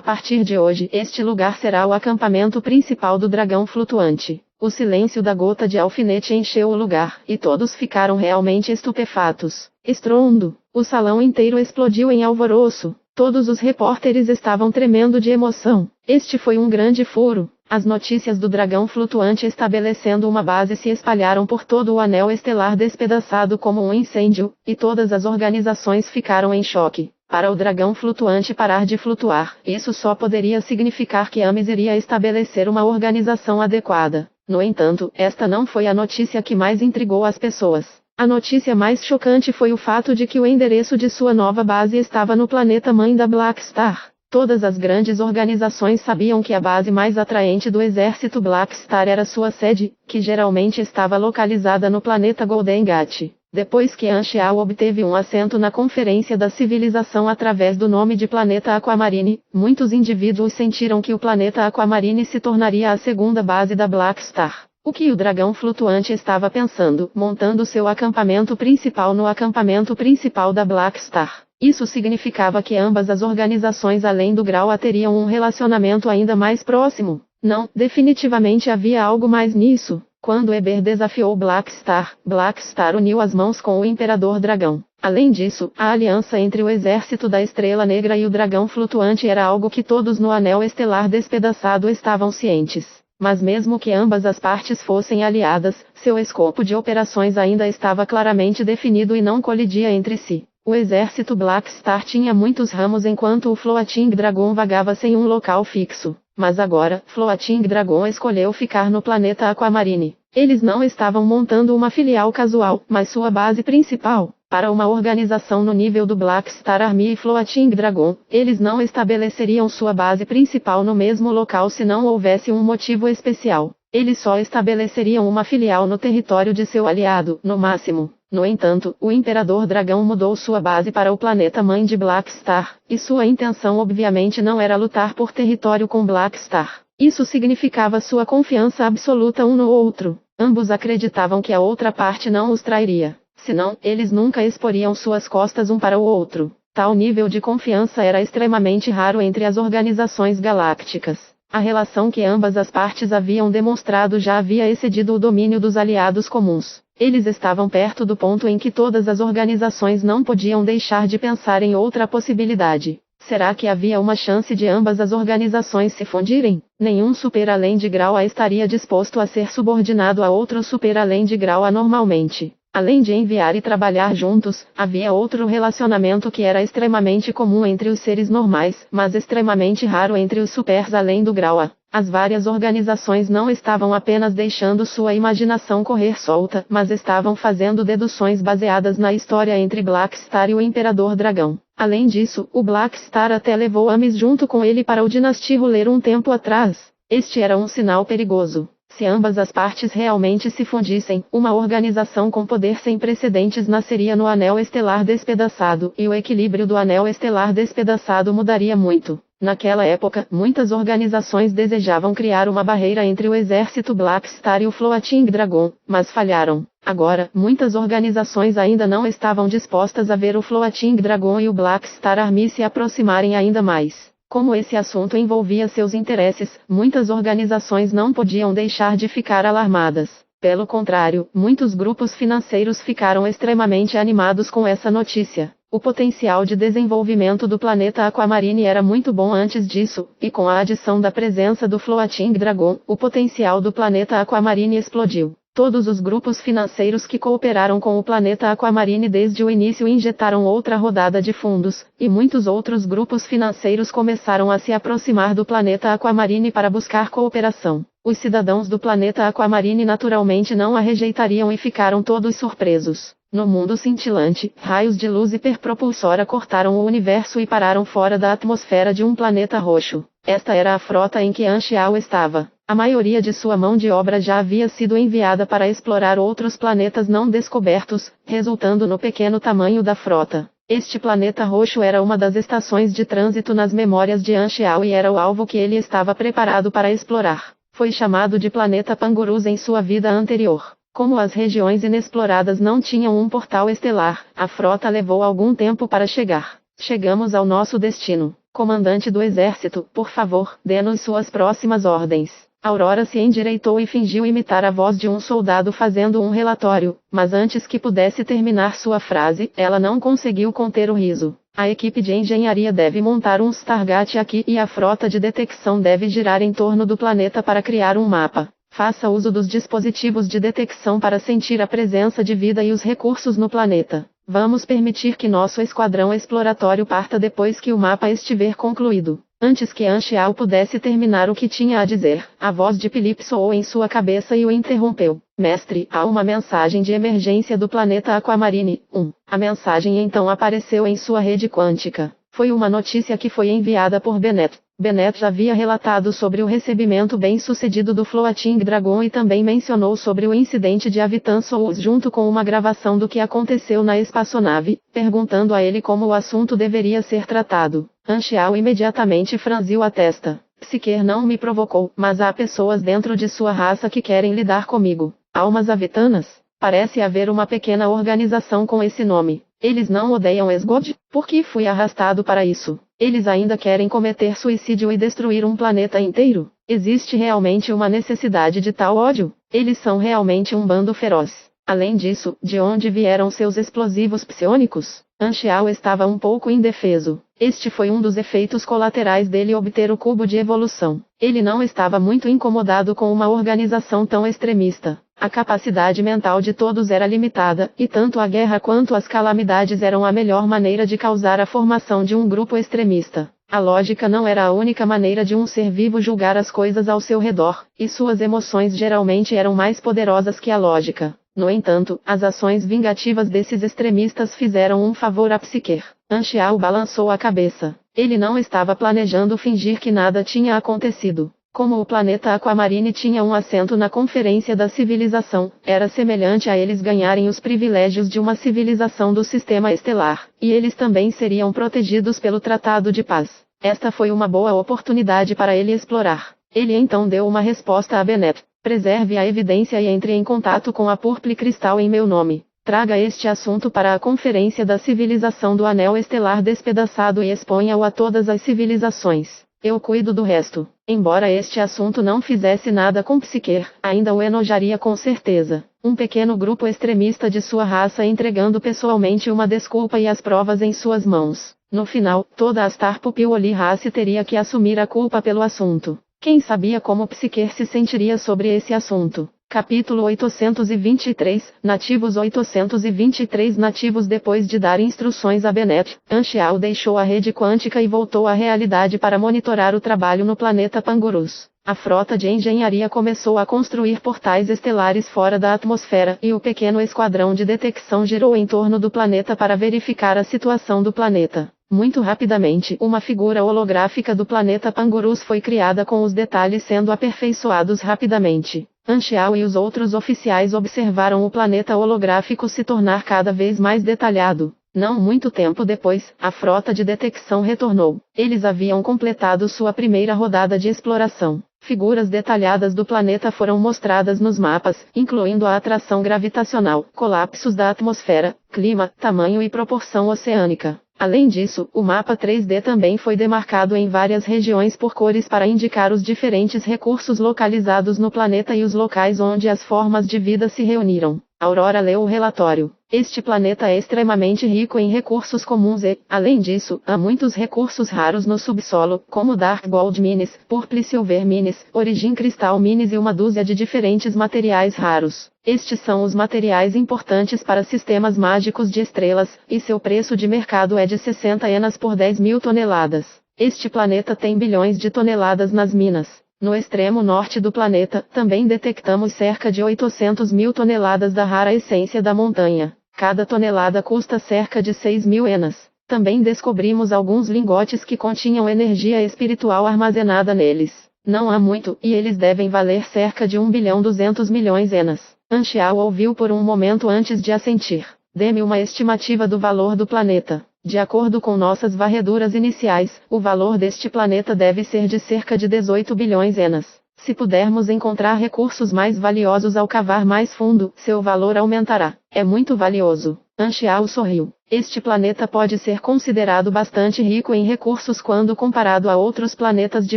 partir de hoje, este lugar será o acampamento principal do dragão flutuante. O silêncio da gota de alfinete encheu o lugar, e todos ficaram realmente estupefatos. Estrondo! O salão inteiro explodiu em alvoroço. Todos os repórteres estavam tremendo de emoção. Este foi um grande furo. As notícias do dragão flutuante estabelecendo uma base se espalharam por todo o anel estelar despedaçado como um incêndio, e todas as organizações ficaram em choque. Para o dragão flutuante parar de flutuar, isso só poderia significar que Ames iria estabelecer uma organização adequada. No entanto, esta não foi a notícia que mais intrigou as pessoas. A notícia mais chocante foi o fato de que o endereço de sua nova base estava no planeta mãe da Black Star. Todas as grandes organizações sabiam que a base mais atraente do exército Black Star era sua sede, que geralmente estava localizada no planeta Golden Gate. Depois que Anxiao obteve um assento na Conferência da Civilização através do nome de Planeta Aquamarine, muitos indivíduos sentiram que o planeta Aquamarine se tornaria a segunda base da Black Star. O que o dragão flutuante estava pensando, montando seu acampamento principal no acampamento principal da Black Star. Isso significava que ambas as organizações além do Grau A teriam um relacionamento ainda mais próximo. Não, definitivamente havia algo mais nisso. Quando Eber desafiou Black Star uniu as mãos com o Imperador Dragão. Além disso, a aliança entre o exército da Estrela Negra e o dragão flutuante era algo que todos no Anel Estelar despedaçado estavam cientes. Mas mesmo que ambas as partes fossem aliadas, seu escopo de operações ainda estava claramente definido e não colidia entre si. O exército Black Star tinha muitos ramos enquanto o Floating Dragon vagava sem um local fixo. Mas agora, Floating Dragon escolheu ficar no planeta Aquamarine. Eles não estavam montando uma filial casual, mas sua base principal. Para uma organização no nível do Black Star Army e Floating Dragon, eles não estabeleceriam sua base principal no mesmo local se não houvesse um motivo especial. Eles só estabeleceriam uma filial no território de seu aliado, no máximo. No entanto, o Imperador Dragão mudou sua base para o planeta mãe de Black Star, e sua intenção obviamente não era lutar por território com Black Star. Isso significava sua confiança absoluta um no outro. Ambos acreditavam que a outra parte não os trairia. Senão, eles nunca exporiam suas costas um para o outro. Tal nível de confiança era extremamente raro entre as organizações galácticas. A relação que ambas as partes haviam demonstrado já havia excedido o domínio dos aliados comuns. Eles estavam perto do ponto em que todas as organizações não podiam deixar de pensar em outra possibilidade. Será que havia uma chance de ambas as organizações se fundirem? Nenhum super-além de grau A estaria disposto a ser subordinado a outro super-além de grau A normalmente. Além de enviar e trabalhar juntos, havia outro relacionamento que era extremamente comum entre os seres normais, mas extremamente raro entre os supers além do grau A. As várias organizações não estavam apenas deixando sua imaginação correr solta, mas estavam fazendo deduções baseadas na história entre Black Star e o Imperador Dragão. Além disso, o Black Star até levou Amis junto com ele para o Dynasty Ruler um tempo atrás. Este era um sinal perigoso. Se ambas as partes realmente se fundissem, uma organização com poder sem precedentes nasceria no Anel Estelar Despedaçado, e o equilíbrio do Anel Estelar Despedaçado mudaria muito. Naquela época, muitas organizações desejavam criar uma barreira entre o exército Black Star e o Floating Dragon, mas falharam. Agora, muitas organizações ainda não estavam dispostas a ver o Floating Dragon e o Black Star Army se aproximarem ainda mais. Como esse assunto envolvia seus interesses, muitas organizações não podiam deixar de ficar alarmadas. Pelo contrário, muitos grupos financeiros ficaram extremamente animados com essa notícia. O potencial de desenvolvimento do planeta Aquamarine era muito bom antes disso, e com a adição da presença do Floating Dragon, o potencial do planeta Aquamarine explodiu. Todos os grupos financeiros que cooperaram com o planeta Aquamarine desde o início injetaram outra rodada de fundos, e muitos outros grupos financeiros começaram a se aproximar do planeta Aquamarine para buscar cooperação. Os cidadãos do planeta Aquamarine naturalmente não a rejeitariam e ficaram todos surpresos. No mundo cintilante, raios de luz hiperpropulsora cortaram o universo e pararam fora da atmosfera de um planeta roxo. Esta era a frota em que Anxiao estava. A maioria de sua mão de obra já havia sido enviada para explorar outros planetas não descobertos, resultando no pequeno tamanho da frota. Este planeta roxo era uma das estações de trânsito nas memórias de Anxiao e era o alvo que ele estava preparado para explorar. Foi chamado de planeta Pangurus em sua vida anterior. Como as regiões inexploradas não tinham um portal estelar, a frota levou algum tempo para chegar. Chegamos ao nosso destino. Comandante do exército, por favor, dê-nos suas próximas ordens. Aurora se endireitou e fingiu imitar a voz de um soldado fazendo um relatório, mas antes que pudesse terminar sua frase, ela não conseguiu conter o riso. A equipe de engenharia deve montar um Stargate aqui e a frota de detecção deve girar em torno do planeta para criar um mapa. Faça uso dos dispositivos de detecção para sentir a presença de vida e os recursos no planeta. Vamos permitir que nosso esquadrão exploratório parta depois que o mapa estiver concluído. Antes que Anxiao pudesse terminar o que tinha a dizer, a voz de Philip soou em sua cabeça e o interrompeu. Mestre, há uma mensagem de emergência do planeta Aquamarine. A mensagem então apareceu em sua rede quântica. Foi uma notícia que foi enviada por Bennett. Bennett já havia relatado sobre o recebimento bem-sucedido do Floating Dragon e também mencionou sobre o incidente de Avitan Souls junto com uma gravação do que aconteceu na espaçonave, perguntando a ele como o assunto deveria ser tratado. Anxiao imediatamente franziu a testa. Sequer não me provocou, mas há pessoas dentro de sua raça que querem lidar comigo. Almas avitanas? Parece haver uma pequena organização com esse nome. Eles não odeiam Esgod? Por que fui arrastado para isso? Eles ainda querem cometer suicídio e destruir um planeta inteiro? Existe realmente uma necessidade de tal ódio? Eles são realmente um bando feroz. Além disso, de onde vieram seus explosivos psionicos? Anxiao estava um pouco indefeso. Este foi um dos efeitos colaterais dele obter o cubo de evolução. Ele não estava muito incomodado com uma organização tão extremista. A capacidade mental de todos era limitada, e tanto a guerra quanto as calamidades eram a melhor maneira de causar a formação de um grupo extremista. A lógica não era a única maneira de um ser vivo julgar as coisas ao seu redor, e suas emoções geralmente eram mais poderosas que a lógica. No entanto, as ações vingativas desses extremistas fizeram um favor a Psyker. Anxiao balançou a cabeça. Ele não estava planejando fingir que nada tinha acontecido. Como o planeta Aquamarine tinha um assento na Conferência da Civilização, era semelhante a eles ganharem os privilégios de uma civilização do sistema estelar, e eles também seriam protegidos pelo Tratado de Paz. Esta foi uma boa oportunidade para ele explorar. Ele então deu uma resposta a Bennett. Preserve a evidência e entre em contato com a Purple Crystal em meu nome. Traga este assunto para a Conferência da Civilização do Anel Estelar Despedaçado e exponha-o a todas as civilizações. Eu cuido do resto. Embora este assunto não fizesse nada com Psyker, ainda o enojaria com certeza. Um pequeno grupo extremista de sua raça entregando pessoalmente uma desculpa e as provas em suas mãos. No final, toda a Star Pupil raça teria que assumir a culpa pelo assunto. Quem sabia como Psyker se sentiria sobre esse assunto? Capítulo 823, Nativos 823 nativos. Depois de dar instruções a Bennett, Anshiao deixou a rede quântica e voltou à realidade para monitorar o trabalho no planeta Pangurus. A frota de engenharia começou a construir portais estelares fora da atmosfera e o pequeno esquadrão de detecção girou em torno do planeta para verificar a situação do planeta. Muito rapidamente, uma figura holográfica do planeta Pangurus foi criada com os detalhes sendo aperfeiçoados rapidamente. Anshiao e os outros oficiais observaram o planeta holográfico se tornar cada vez mais detalhado. Não muito tempo depois, a frota de detecção retornou. Eles haviam completado sua primeira rodada de exploração. Figuras detalhadas do planeta foram mostradas nos mapas, incluindo a atração gravitacional, colapsos da atmosfera, clima, tamanho e proporção oceânica. Além disso, o mapa 3D também foi demarcado em várias regiões por cores para indicar os diferentes recursos localizados no planeta e os locais onde as formas de vida se reuniram. Aurora leu o relatório. Este planeta é extremamente rico em recursos comuns e, além disso, há muitos recursos raros no subsolo, como Dark Gold Mines, Purple Silver Mines, Origin Crystal Mines e uma dúzia de diferentes materiais raros. Estes são os materiais importantes para sistemas mágicos de estrelas, e seu preço de mercado é de 60 enas por 10.000 toneladas. Este planeta tem bilhões de toneladas nas minas. No extremo norte do planeta, também detectamos cerca de 800.000 toneladas da rara essência da montanha. Cada tonelada custa cerca de 6.000 enas. Também descobrimos alguns lingotes que continham energia espiritual armazenada neles. Não há muito, e eles devem valer cerca de 1.200.000.000 enas. Anshiao ouviu por um momento antes de assentir. Dê-me uma estimativa do valor do planeta. De acordo com nossas varreduras iniciais, o valor deste planeta deve ser de cerca de 18 bilhões enas. Se pudermos encontrar recursos mais valiosos ao cavar mais fundo, seu valor aumentará. É muito valioso. Anshiao sorriu. Este planeta pode ser considerado bastante rico em recursos quando comparado a outros planetas de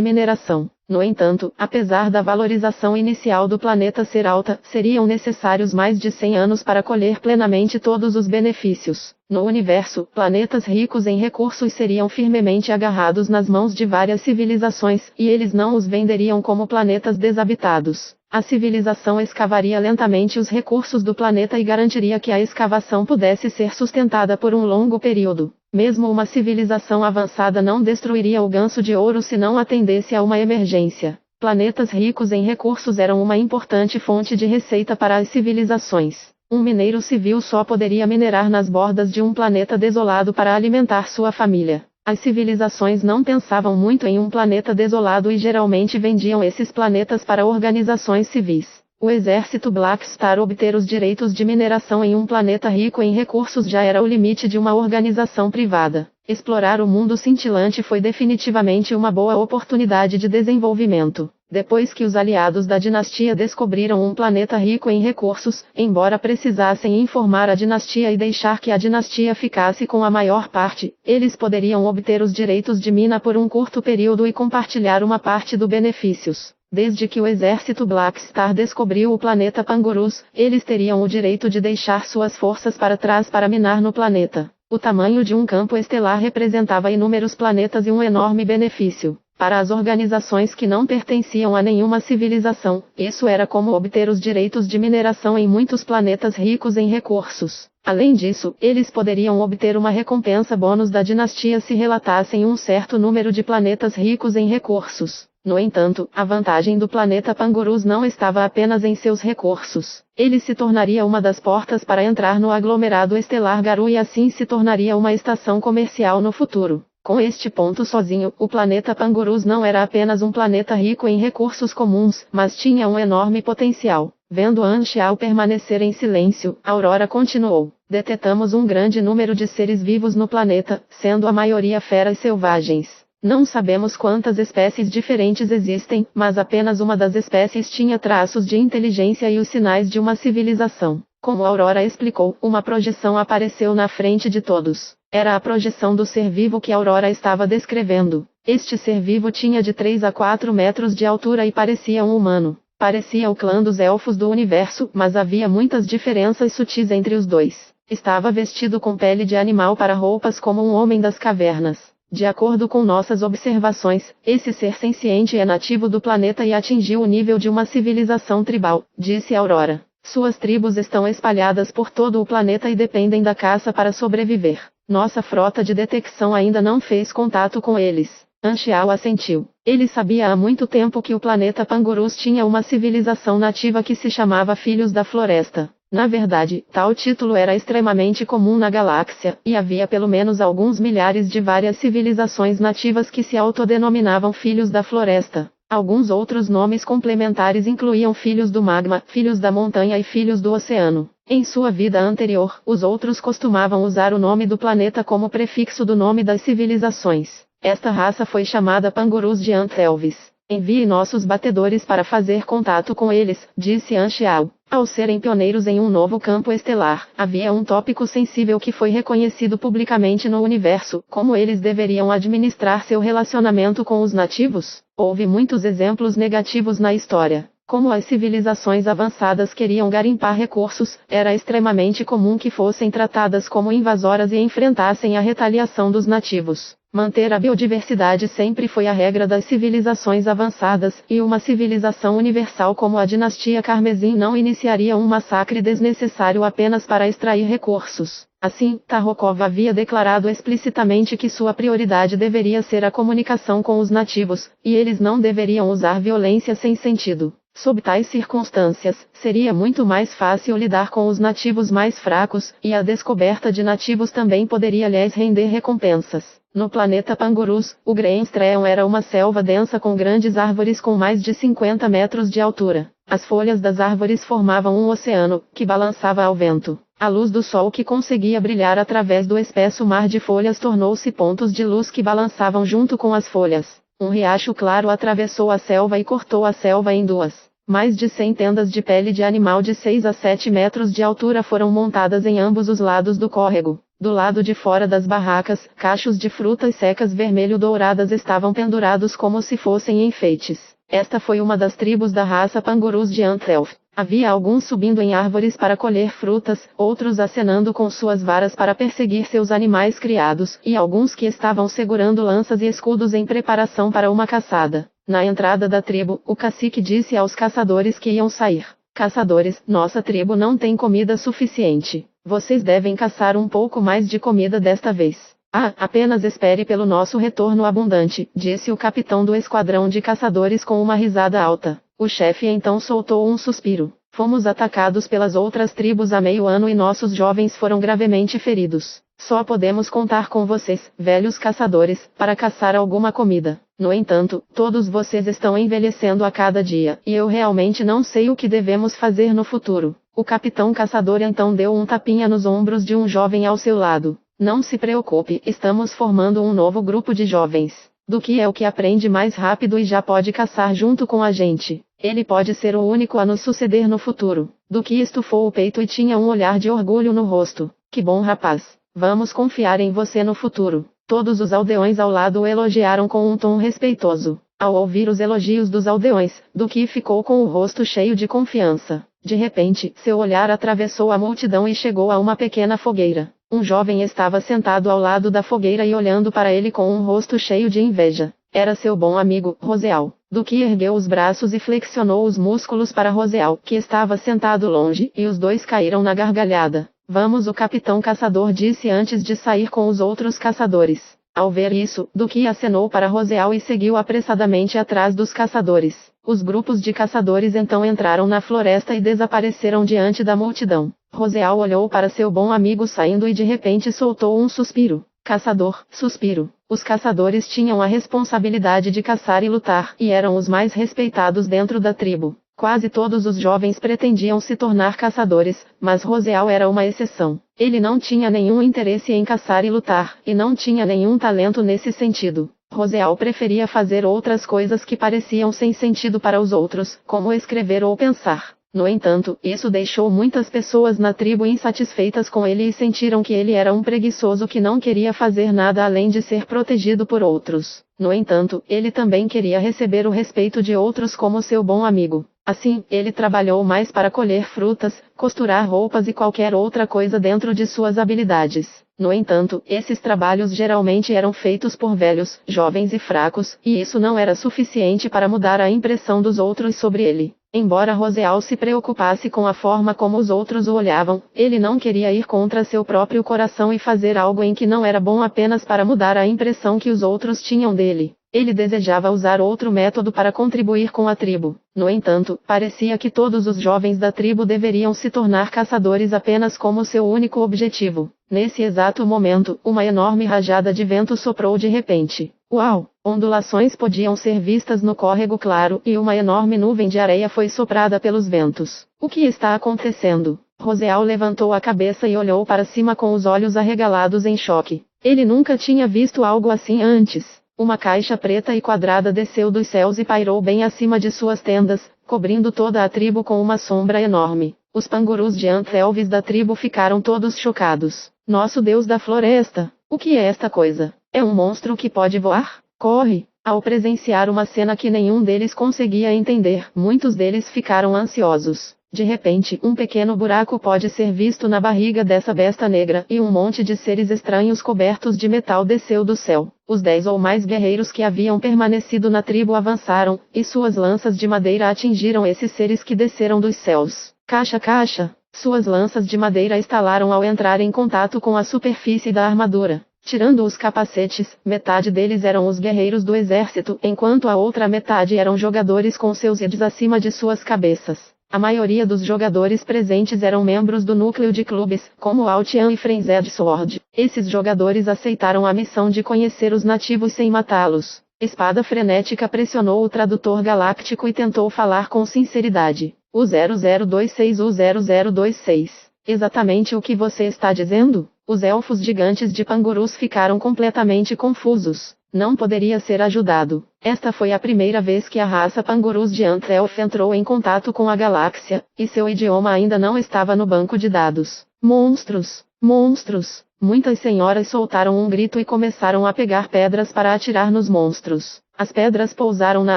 mineração. No entanto, apesar da valorização inicial do planeta ser alta, seriam necessários mais de 100 anos para colher plenamente todos os benefícios. No universo, planetas ricos em recursos seriam firmemente agarrados nas mãos de várias civilizações, e eles não os venderiam como planetas desabitados. A civilização escavaria lentamente os recursos do planeta e garantiria que a escavação pudesse ser sustentada por um longo período. Mesmo uma civilização avançada não destruiria o ganso de ouro se não atendesse a uma emergência. Planetas ricos em recursos eram uma importante fonte de receita para as civilizações. Um mineiro civil só poderia minerar nas bordas de um planeta desolado para alimentar sua família. As civilizações não pensavam muito em um planeta desolado e geralmente vendiam esses planetas para organizações civis. O exército Black Star obter os direitos de mineração em um planeta rico em recursos já era o limite de uma organização privada. Explorar o mundo cintilante foi definitivamente uma boa oportunidade de desenvolvimento. Depois que os aliados da dinastia descobriram um planeta rico em recursos, embora precisassem informar a dinastia e deixar que a dinastia ficasse com a maior parte, eles poderiam obter os direitos de mina por um curto período e compartilhar uma parte dos benefícios. Desde que o exército Black Star descobriu o planeta Pangurus, eles teriam o direito de deixar suas forças para trás para minar no planeta. O tamanho de um campo estelar representava inúmeros planetas e um enorme benefício. Para as organizações que não pertenciam a nenhuma civilização, isso era como obter os direitos de mineração em muitos planetas ricos em recursos. Além disso, eles poderiam obter uma recompensa bônus da dinastia se relatassem um certo número de planetas ricos em recursos. No entanto, a vantagem do planeta Pangurus não estava apenas em seus recursos. Ele se tornaria uma das portas para entrar no aglomerado estelar Garu e assim se tornaria uma estação comercial no futuro. Com este ponto sozinho, o planeta Pangurus não era apenas um planeta rico em recursos comuns, mas tinha um enorme potencial. Vendo Anshiao permanecer em silêncio, Aurora continuou. Detectamos um grande número de seres vivos no planeta, sendo a maioria feras selvagens. Não sabemos quantas espécies diferentes existem, mas apenas uma das espécies tinha traços de inteligência e os sinais de uma civilização. Como Aurora explicou, uma projeção apareceu na frente de todos. Era a projeção do ser vivo que Aurora estava descrevendo. Este ser vivo tinha de 3 a 4 metros de altura e parecia um humano. Parecia o clã dos elfos do universo, mas havia muitas diferenças sutis entre os dois. Estava vestido com pele de animal para roupas como um homem das cavernas. De acordo com nossas observações, esse ser senciente é nativo do planeta e atingiu o nível de uma civilização tribal, disse Aurora. Suas tribos estão espalhadas por todo o planeta e dependem da caça para sobreviver. Nossa frota de detecção ainda não fez contato com eles. Anxiao assentiu. Ele sabia há muito tempo que o planeta Pangurus tinha uma civilização nativa que se chamava Filhos da Floresta. Na verdade, tal título era extremamente comum na galáxia, e havia pelo menos alguns milhares de várias civilizações nativas que se autodenominavam Filhos da Floresta. Alguns outros nomes complementares incluíam Filhos do Magma, Filhos da Montanha e Filhos do Oceano. Em sua vida anterior, os outros costumavam usar o nome do planeta como prefixo do nome das civilizações. Esta raça foi chamada Pangurus de Antelvis. Envie nossos batedores para fazer contato com eles, disse Anxiao. Ao serem pioneiros em um novo campo estelar, havia um tópico sensível que foi reconhecido publicamente no universo: como eles deveriam administrar seu relacionamento com os nativos. Houve muitos exemplos negativos na história. Como as civilizações avançadas queriam garimpar recursos, era extremamente comum que fossem tratadas como invasoras e enfrentassem a retaliação dos nativos. Manter a biodiversidade sempre foi a regra das civilizações avançadas, e uma civilização universal como a dinastia Carmesim não iniciaria um massacre desnecessário apenas para extrair recursos. Assim, Tarrokov havia declarado explicitamente que sua prioridade deveria ser a comunicação com os nativos, e eles não deveriam usar violência sem sentido. Sob tais circunstâncias, seria muito mais fácil lidar com os nativos mais fracos, e a descoberta de nativos também poderia lhes render recompensas. No planeta Pangurus, o Greenstreon era uma selva densa com grandes árvores com mais de 50 metros de altura. As folhas das árvores formavam um oceano, que balançava ao vento. A luz do sol que conseguia brilhar através do espesso mar de folhas tornou-se pontos de luz que balançavam junto com as folhas. Um riacho claro atravessou a selva e cortou a selva em duas. Mais de 100 tendas de pele de animal de 6 a 7 metros de altura foram montadas em ambos os lados do córrego. Do lado de fora das barracas, cachos de frutas secas vermelho-douradas estavam pendurados como se fossem enfeites. Esta foi uma das tribos da raça Pangurus de Antelf. Havia alguns subindo em árvores para colher frutas, outros acenando com suas varas para perseguir seus animais criados, e alguns que estavam segurando lanças e escudos em preparação para uma caçada. Na entrada da tribo, o cacique disse aos caçadores que iam sair: "Caçadores, nossa tribo não tem comida suficiente. Vocês devem caçar um pouco mais de comida desta vez." "Ah, apenas espere pelo nosso retorno abundante", disse o capitão do esquadrão de caçadores com uma risada alta. O chefe então soltou um suspiro. "Fomos atacados pelas outras tribos há meio ano e nossos jovens foram gravemente feridos. Só podemos contar com vocês, velhos caçadores, para caçar alguma comida. No entanto, todos vocês estão envelhecendo a cada dia, e eu realmente não sei o que devemos fazer no futuro." O capitão caçador então deu um tapinha nos ombros de um jovem ao seu lado. "Não se preocupe, estamos formando um novo grupo de jovens. Duque é o que aprende mais rápido e já pode caçar junto com a gente. Ele pode ser o único a nos suceder no futuro." Duque estufou o peito e tinha um olhar de orgulho no rosto. "Que bom rapaz. Vamos confiar em você no futuro." Todos os aldeões ao lado o elogiaram com um tom respeitoso. Ao ouvir os elogios dos aldeões, Duque ficou com o rosto cheio de confiança. De repente, seu olhar atravessou a multidão e chegou a uma pequena fogueira. Um jovem estava sentado ao lado da fogueira e olhando para ele com um rosto cheio de inveja. Era seu bom amigo, Roseal. Duque ergueu os braços e flexionou os músculos para Roseal, que estava sentado longe, e os dois caíram na gargalhada. "Vamos", o capitão caçador disse antes de sair com os outros caçadores. Ao ver isso, Duque acenou para Roseal e seguiu apressadamente atrás dos caçadores. Os grupos de caçadores então entraram na floresta e desapareceram diante da multidão. Roseal olhou para seu bom amigo saindo e de repente soltou um suspiro. "Caçador", suspiro. Os caçadores tinham a responsabilidade de caçar e lutar, e eram os mais respeitados dentro da tribo. Quase todos os jovens pretendiam se tornar caçadores, mas Roseal era uma exceção. Ele não tinha nenhum interesse em caçar e lutar, e não tinha nenhum talento nesse sentido. Roseal preferia fazer outras coisas que pareciam sem sentido para os outros, como escrever ou pensar. No entanto, isso deixou muitas pessoas na tribo insatisfeitas com ele e sentiram que ele era um preguiçoso que não queria fazer nada além de ser protegido por outros. No entanto, ele também queria receber o respeito de outros como seu bom amigo. Assim, ele trabalhou mais para colher frutas, costurar roupas e qualquer outra coisa dentro de suas habilidades. No entanto, esses trabalhos geralmente eram feitos por velhos, jovens e fracos, e isso não era suficiente para mudar a impressão dos outros sobre ele. Embora Roseal se preocupasse com a forma como os outros o olhavam, ele não queria ir contra seu próprio coração e fazer algo em que não era bom apenas para mudar a impressão que os outros tinham dele. Ele desejava usar outro método para contribuir com a tribo. No entanto, parecia que todos os jovens da tribo deveriam se tornar caçadores apenas como seu único objetivo. Nesse exato momento, uma enorme rajada de vento soprou de repente. Uau! Ondulações podiam ser vistas no córrego claro, e uma enorme nuvem de areia foi soprada pelos ventos. O que está acontecendo? Roseal levantou a cabeça e olhou para cima com os olhos arregalados em choque. Ele nunca tinha visto algo assim antes. Uma caixa preta e quadrada desceu dos céus e pairou bem acima de suas tendas, cobrindo toda a tribo com uma sombra enorme. Os pangurus de Antelvis da tribo ficaram todos chocados. Nosso Deus da floresta! O que é esta coisa? É um monstro que pode voar? Corre! Ao presenciar uma cena que nenhum deles conseguia entender, muitos deles ficaram ansiosos. De repente, um pequeno buraco pode ser visto na barriga dessa besta negra, e um monte de seres estranhos cobertos de metal desceu do céu. Os 10 ou mais guerreiros que haviam permanecido na tribo avançaram, e suas lanças de madeira atingiram esses seres que desceram dos céus. Caixa! Suas lanças de madeira estalaram ao entrar em contato com a superfície da armadura. Tirando os capacetes, metade deles eram os guerreiros do exército, enquanto a outra metade eram jogadores com seus IDs acima de suas cabeças. A maioria dos jogadores presentes eram membros do núcleo de clubes, como Altian e Frenzied Sword. Esses jogadores aceitaram a missão de conhecer os nativos sem matá-los. Espada Frenética pressionou o tradutor galáctico e tentou falar com sinceridade. O 0026. Exatamente o que você está dizendo? Os elfos gigantes de Pangurus ficaram completamente confusos. Não poderia ser ajudado. Esta foi a primeira vez que a raça Pangurus de Antelf entrou em contato com a galáxia, e seu idioma ainda não estava no banco de dados. Monstros! Monstros! Muitas senhoras soltaram um grito e começaram a pegar pedras para atirar nos monstros. As pedras pousaram na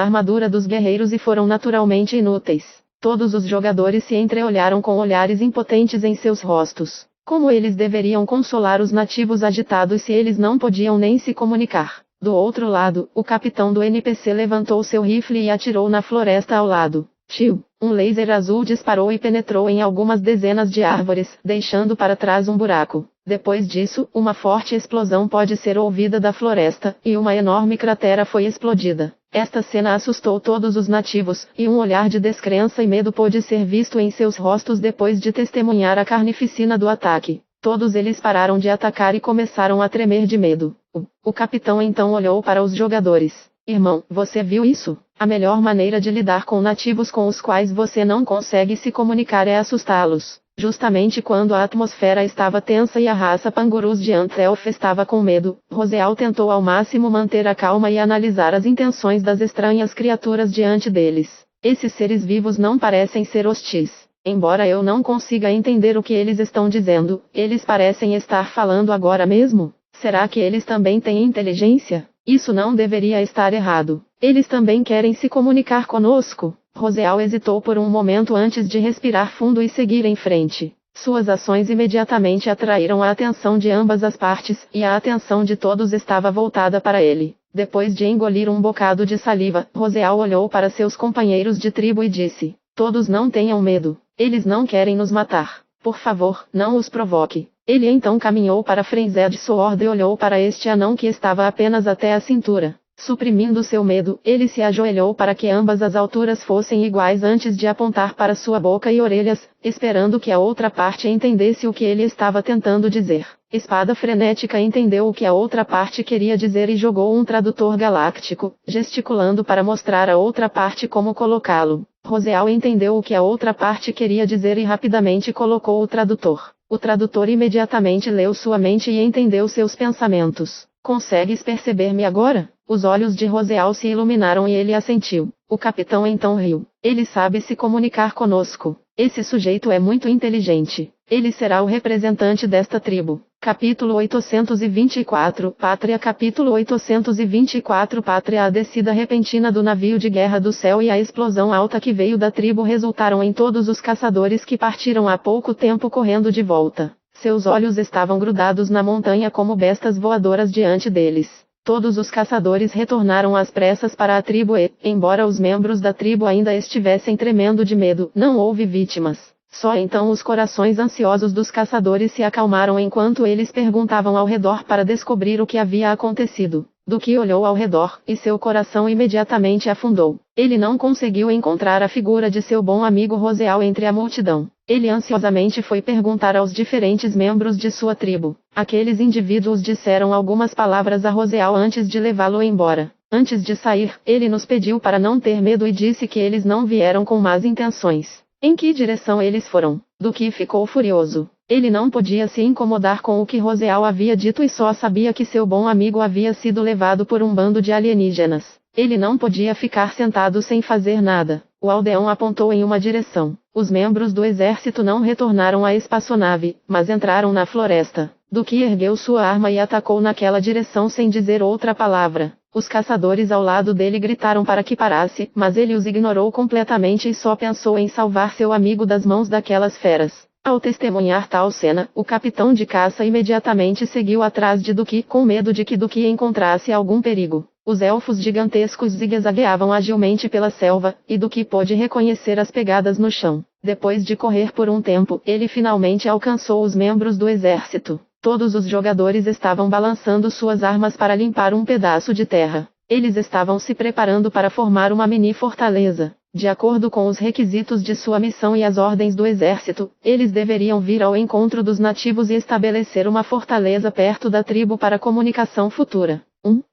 armadura dos guerreiros e foram naturalmente inúteis. Todos os jogadores se entreolharam com olhares impotentes em seus rostos. Como eles deveriam consolar os nativos agitados se eles não podiam nem se comunicar? Do outro lado, o capitão do NPC levantou seu rifle e atirou na floresta ao lado. Tio! Um laser azul disparou e penetrou em algumas dezenas de árvores, deixando para trás um buraco. Depois disso, uma forte explosão pode ser ouvida da floresta, e uma enorme cratera foi explodida. Esta cena assustou todos os nativos, e um olhar de descrença e medo pôde ser visto em seus rostos depois de testemunhar a carnificina do ataque. Todos eles pararam de atacar e começaram a tremer de medo. O capitão então olhou para os jogadores. Irmão, você viu isso? A melhor maneira de lidar com nativos com os quais você não consegue se comunicar é assustá-los. Justamente quando a atmosfera estava tensa e a raça Pangurus de Antelf estava com medo, Roseal tentou ao máximo manter a calma e analisar as intenções das estranhas criaturas diante deles. Esses seres vivos não parecem ser hostis. Embora eu não consiga entender o que eles estão dizendo, eles parecem estar falando agora mesmo. Será que eles também têm inteligência? Isso não deveria estar errado. Eles também querem se comunicar conosco? Roseal hesitou por um momento antes de respirar fundo e seguir em frente. Suas ações imediatamente atraíram a atenção de ambas as partes, e a atenção de todos estava voltada para ele. Depois de engolir um bocado de saliva, Roseal olhou para seus companheiros de tribo e disse: Todos não tenham medo. Eles não querem nos matar. Por favor, não os provoque. Ele então caminhou para Frenzied Sword e olhou para este anão que estava apenas até a cintura. Suprimindo seu medo, ele se ajoelhou para que ambas as alturas fossem iguais antes de apontar para sua boca e orelhas, esperando que a outra parte entendesse o que ele estava tentando dizer. Espada Frenética entendeu o que a outra parte queria dizer e jogou um tradutor galáctico, gesticulando para mostrar a outra parte como colocá-lo. Roseal entendeu o que a outra parte queria dizer e rapidamente colocou o tradutor. O tradutor imediatamente leu sua mente e entendeu seus pensamentos. Consegues perceber-me agora? Os olhos de Roseal se iluminaram e ele assentiu. O capitão então riu. Ele sabe se comunicar conosco. Esse sujeito é muito inteligente. Ele será o representante desta tribo. Capítulo 824, Pátria. Capítulo 824, Pátria. A descida repentina do navio de guerra do céu e a explosão alta que veio da tribo resultaram em todos os caçadores que partiram há pouco tempo correndo de volta. Seus olhos estavam grudados na montanha como bestas voadoras diante deles. Todos os caçadores retornaram às pressas para a tribo e, embora os membros da tribo ainda estivessem tremendo de medo, não houve vítimas. Só então os corações ansiosos dos caçadores se acalmaram enquanto eles perguntavam ao redor para descobrir o que havia acontecido. Duque olhou ao redor, e seu coração imediatamente afundou. Ele não conseguiu encontrar a figura de seu bom amigo Roseal entre a multidão. Ele ansiosamente foi perguntar aos diferentes membros de sua tribo. Aqueles indivíduos disseram algumas palavras a Roseal antes de levá-lo embora. Antes de sair, ele nos pediu para não ter medo e disse que eles não vieram com más intenções. Em que direção eles foram? Duque ficou furioso. Ele não podia se incomodar com o que Roseal havia dito e só sabia que seu bom amigo havia sido levado por um bando de alienígenas. Ele não podia ficar sentado sem fazer nada. O aldeão apontou em uma direção. Os membros do exército não retornaram à espaçonave, mas entraram na floresta. Duque ergueu sua arma e atacou naquela direção sem dizer outra palavra. Os caçadores ao lado dele gritaram para que parasse, mas ele os ignorou completamente e só pensou em salvar seu amigo das mãos daquelas feras. Ao testemunhar tal cena, o capitão de caça imediatamente seguiu atrás de Duque com medo de que Duque encontrasse algum perigo. Os elfos gigantescos zigue-zagueavam agilmente pela selva, e Duque pôde reconhecer as pegadas no chão. Depois de correr por um tempo, ele finalmente alcançou os membros do exército. Todos os jogadores estavam balançando suas armas para limpar um pedaço de terra. Eles estavam se preparando para formar uma mini fortaleza. De acordo com os requisitos de sua missão e as ordens do exército, eles deveriam vir ao encontro dos nativos e estabelecer uma fortaleza perto da tribo para comunicação futura.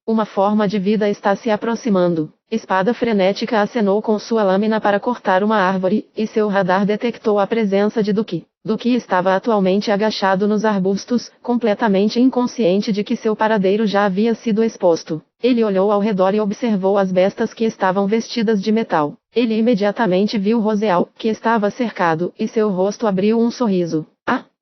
Uma forma de vida está se aproximando. Espada frenética acenou com sua lâmina para cortar uma árvore, e seu radar detectou a presença de Duque. Duque estava atualmente agachado nos arbustos, completamente inconsciente de que seu paradeiro já havia sido exposto. Ele olhou ao redor e observou as bestas que estavam vestidas de metal. Ele imediatamente viu Roseal, que estava cercado, e seu rosto abriu um sorriso.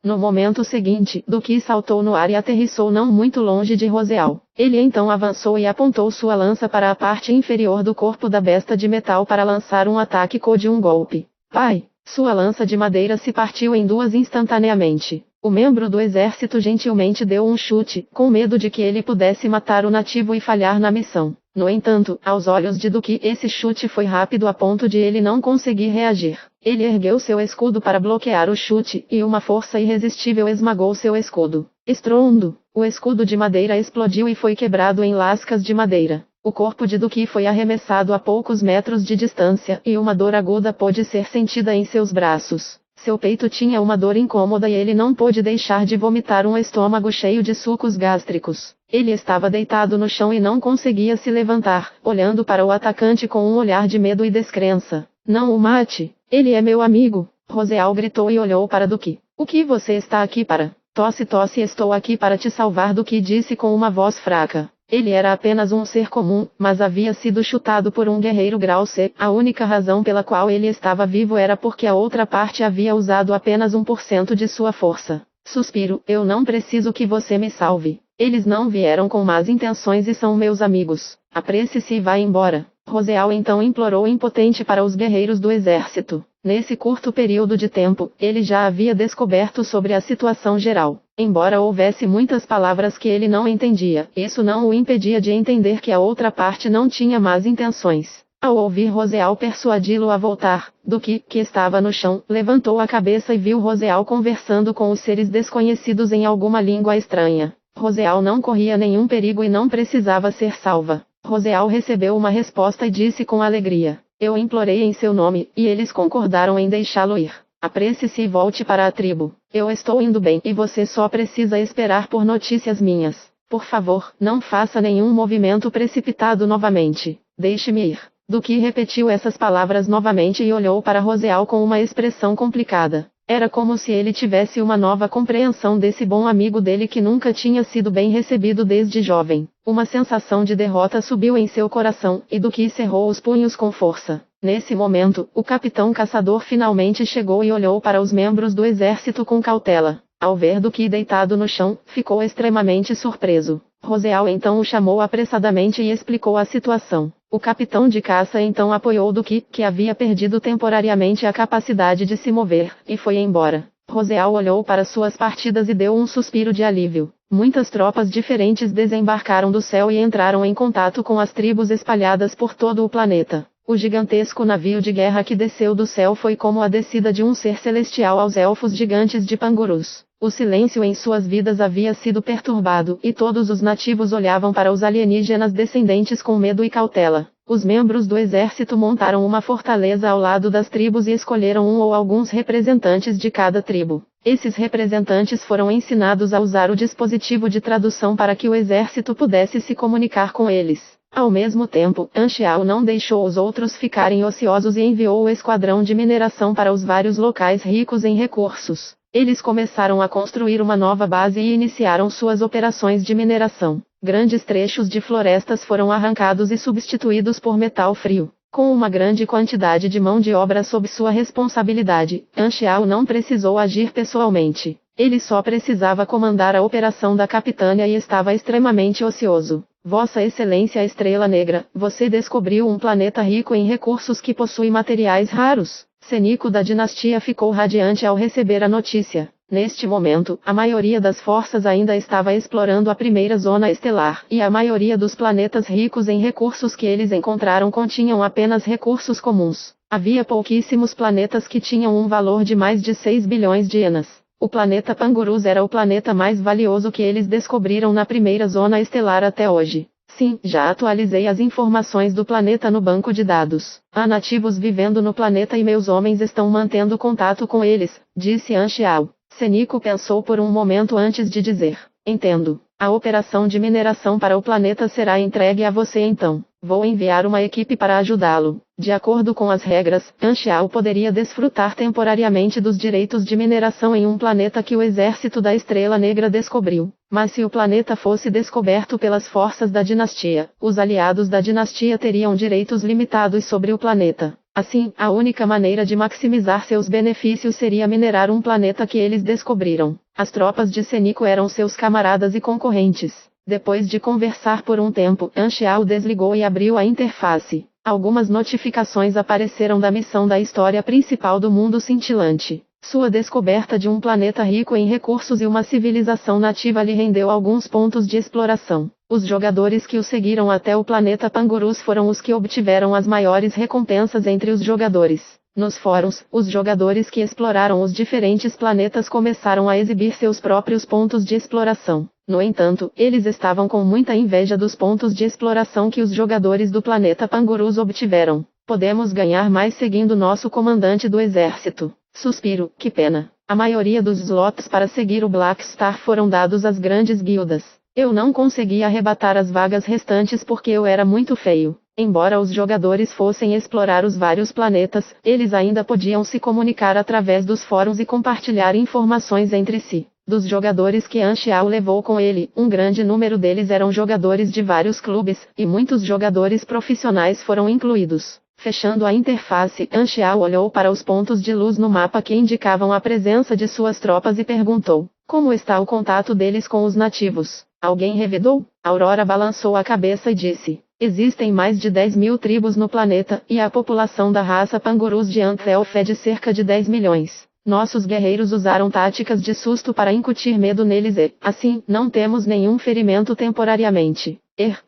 No momento seguinte, Duque saltou no ar e aterrissou não muito longe de Roseal. Ele então avançou e apontou sua lança para a parte inferior do corpo da besta de metal para lançar um ataque de um golpe. Pai! Sua lança de madeira se partiu em duas instantaneamente. O membro do exército gentilmente deu um chute, com medo de que ele pudesse matar o nativo e falhar na missão. No entanto, aos olhos de Duque esse chute foi rápido a ponto de ele não conseguir reagir. Ele ergueu seu escudo para bloquear o chute, e uma força irresistível esmagou seu escudo. Estrondo! O escudo de madeira explodiu e foi quebrado em lascas de madeira. O corpo de Duque foi arremessado a poucos metros de distância, e uma dor aguda pôde ser sentida em seus braços. Seu peito tinha uma dor incômoda e ele não pôde deixar de vomitar um estômago cheio de sucos gástricos. Ele estava deitado no chão e não conseguia se levantar, olhando para o atacante com um olhar de medo e descrença. Não o mate! Ele é meu amigo! Roseal gritou e olhou para Duque. O que você está aqui para? Tosse, tosse, estou aqui para te salvar, Duque disse com uma voz fraca. Ele era apenas um ser comum, mas havia sido chutado por um guerreiro grau C. A única razão pela qual ele estava vivo era porque a outra parte havia usado apenas 1% de sua força. Suspiro, eu não preciso que você me salve. Eles não vieram com más intenções e são meus amigos. Apresse-se e vá embora. Roseal então implorou impotente para os guerreiros do exército. Nesse curto período de tempo, ele já havia descoberto sobre a situação geral. Embora houvesse muitas palavras que ele não entendia, isso não o impedia de entender que a outra parte não tinha más intenções. Ao ouvir Roseal persuadi-lo a voltar, Duque, que estava no chão, levantou a cabeça e viu Roseal conversando com os seres desconhecidos em alguma língua estranha. Roseal não corria nenhum perigo e não precisava ser salva. Roseal recebeu uma resposta e disse com alegria: eu implorei em seu nome, e eles concordaram em deixá-lo ir. Apresse-se e volte para a tribo. Eu estou indo bem e você só precisa esperar por notícias minhas. Por favor, não faça nenhum movimento precipitado novamente. Deixe-me ir. Duque repetiu essas palavras novamente e olhou para Roseal com uma expressão complicada. Era como se ele tivesse uma nova compreensão desse bom amigo dele que nunca tinha sido bem recebido desde jovem. Uma sensação de derrota subiu em seu coração, e Duque cerrou os punhos com força. Nesse momento, o capitão caçador finalmente chegou e olhou para os membros do exército com cautela. Ao ver Duque deitado no chão, ficou extremamente surpreso. Roseal então o chamou apressadamente e explicou a situação. O capitão de caça então apoiou Duque, que havia perdido temporariamente a capacidade de se mover, e foi embora. Roseal olhou para suas partidas e deu um suspiro de alívio. Muitas tropas diferentes desembarcaram do céu e entraram em contato com as tribos espalhadas por todo o planeta. O gigantesco navio de guerra que desceu do céu foi como a descida de um ser celestial aos elfos gigantes de Pangurus. O silêncio em suas vidas havia sido perturbado, e todos os nativos olhavam para os alienígenas descendentes com medo e cautela. Os membros do exército montaram uma fortaleza ao lado das tribos e escolheram um ou alguns representantes de cada tribo. Esses representantes foram ensinados a usar o dispositivo de tradução para que o exército pudesse se comunicar com eles. Ao mesmo tempo, Anxiao não deixou os outros ficarem ociosos e enviou o esquadrão de mineração para os vários locais ricos em recursos. Eles começaram a construir uma nova base e iniciaram suas operações de mineração. Grandes trechos de florestas foram arrancados e substituídos por metal frio. Com uma grande quantidade de mão de obra sob sua responsabilidade, Anxiao não precisou agir pessoalmente. Ele só precisava comandar a operação da capitânia e estava extremamente ocioso. Vossa Excelência Estrela Negra, você descobriu um planeta rico em recursos que possui materiais raros. Senico da dinastia ficou radiante ao receber a notícia. Neste momento, a maioria das forças ainda estava explorando a primeira zona estelar, e a maioria dos planetas ricos em recursos que eles encontraram continham apenas recursos comuns. Havia pouquíssimos planetas que tinham um valor de mais de 6 bilhões de enas. O planeta Pangurus era o planeta mais valioso que eles descobriram na primeira zona estelar até hoje. Sim, já atualizei as informações do planeta no banco de dados. Há nativos vivendo no planeta e meus homens estão mantendo contato com eles, disse Anxiao. Senico pensou por um momento antes de dizer: entendo. A operação de mineração para o planeta será entregue a você então. Vou enviar uma equipe para ajudá-lo. De acordo com as regras, Anxiao poderia desfrutar temporariamente dos direitos de mineração em um planeta que o exército da Estrela Negra descobriu. Mas se o planeta fosse descoberto pelas forças da dinastia, os aliados da dinastia teriam direitos limitados sobre o planeta. Assim, a única maneira de maximizar seus benefícios seria minerar um planeta que eles descobriram. As tropas de Senico eram seus camaradas e concorrentes. Depois de conversar por um tempo, Anxiao desligou e abriu a interface. Algumas notificações apareceram da missão da história principal do mundo cintilante. Sua descoberta de um planeta rico em recursos e uma civilização nativa lhe rendeu alguns pontos de exploração. Os jogadores que o seguiram até o planeta Pangurus foram os que obtiveram as maiores recompensas entre os jogadores. Nos fóruns, os jogadores que exploraram os diferentes planetas começaram a exibir seus próprios pontos de exploração. No entanto, eles estavam com muita inveja dos pontos de exploração que os jogadores do planeta Pangurus obtiveram. Podemos ganhar mais seguindo nosso comandante do exército. Suspiro, que pena. A maioria dos slots para seguir o Black Star foram dados às grandes guildas. Eu não consegui arrebatar as vagas restantes porque eu era muito feio. Embora os jogadores fossem explorar os vários planetas, eles ainda podiam se comunicar através dos fóruns e compartilhar informações entre si. Dos jogadores que Anxiao levou com ele, um grande número deles eram jogadores de vários clubes, e muitos jogadores profissionais foram incluídos. Fechando a interface, Anxiao olhou para os pontos de luz no mapa que indicavam a presença de suas tropas e perguntou: como está o contato deles com os nativos? Alguém revidou? Aurora balançou a cabeça e disse: existem mais de 10.000 tribos no planeta, e a população da raça Pangurus de Antelf é de cerca de 10 milhões. Nossos guerreiros usaram táticas de susto para incutir medo neles e, assim, não temos nenhum ferimento temporariamente.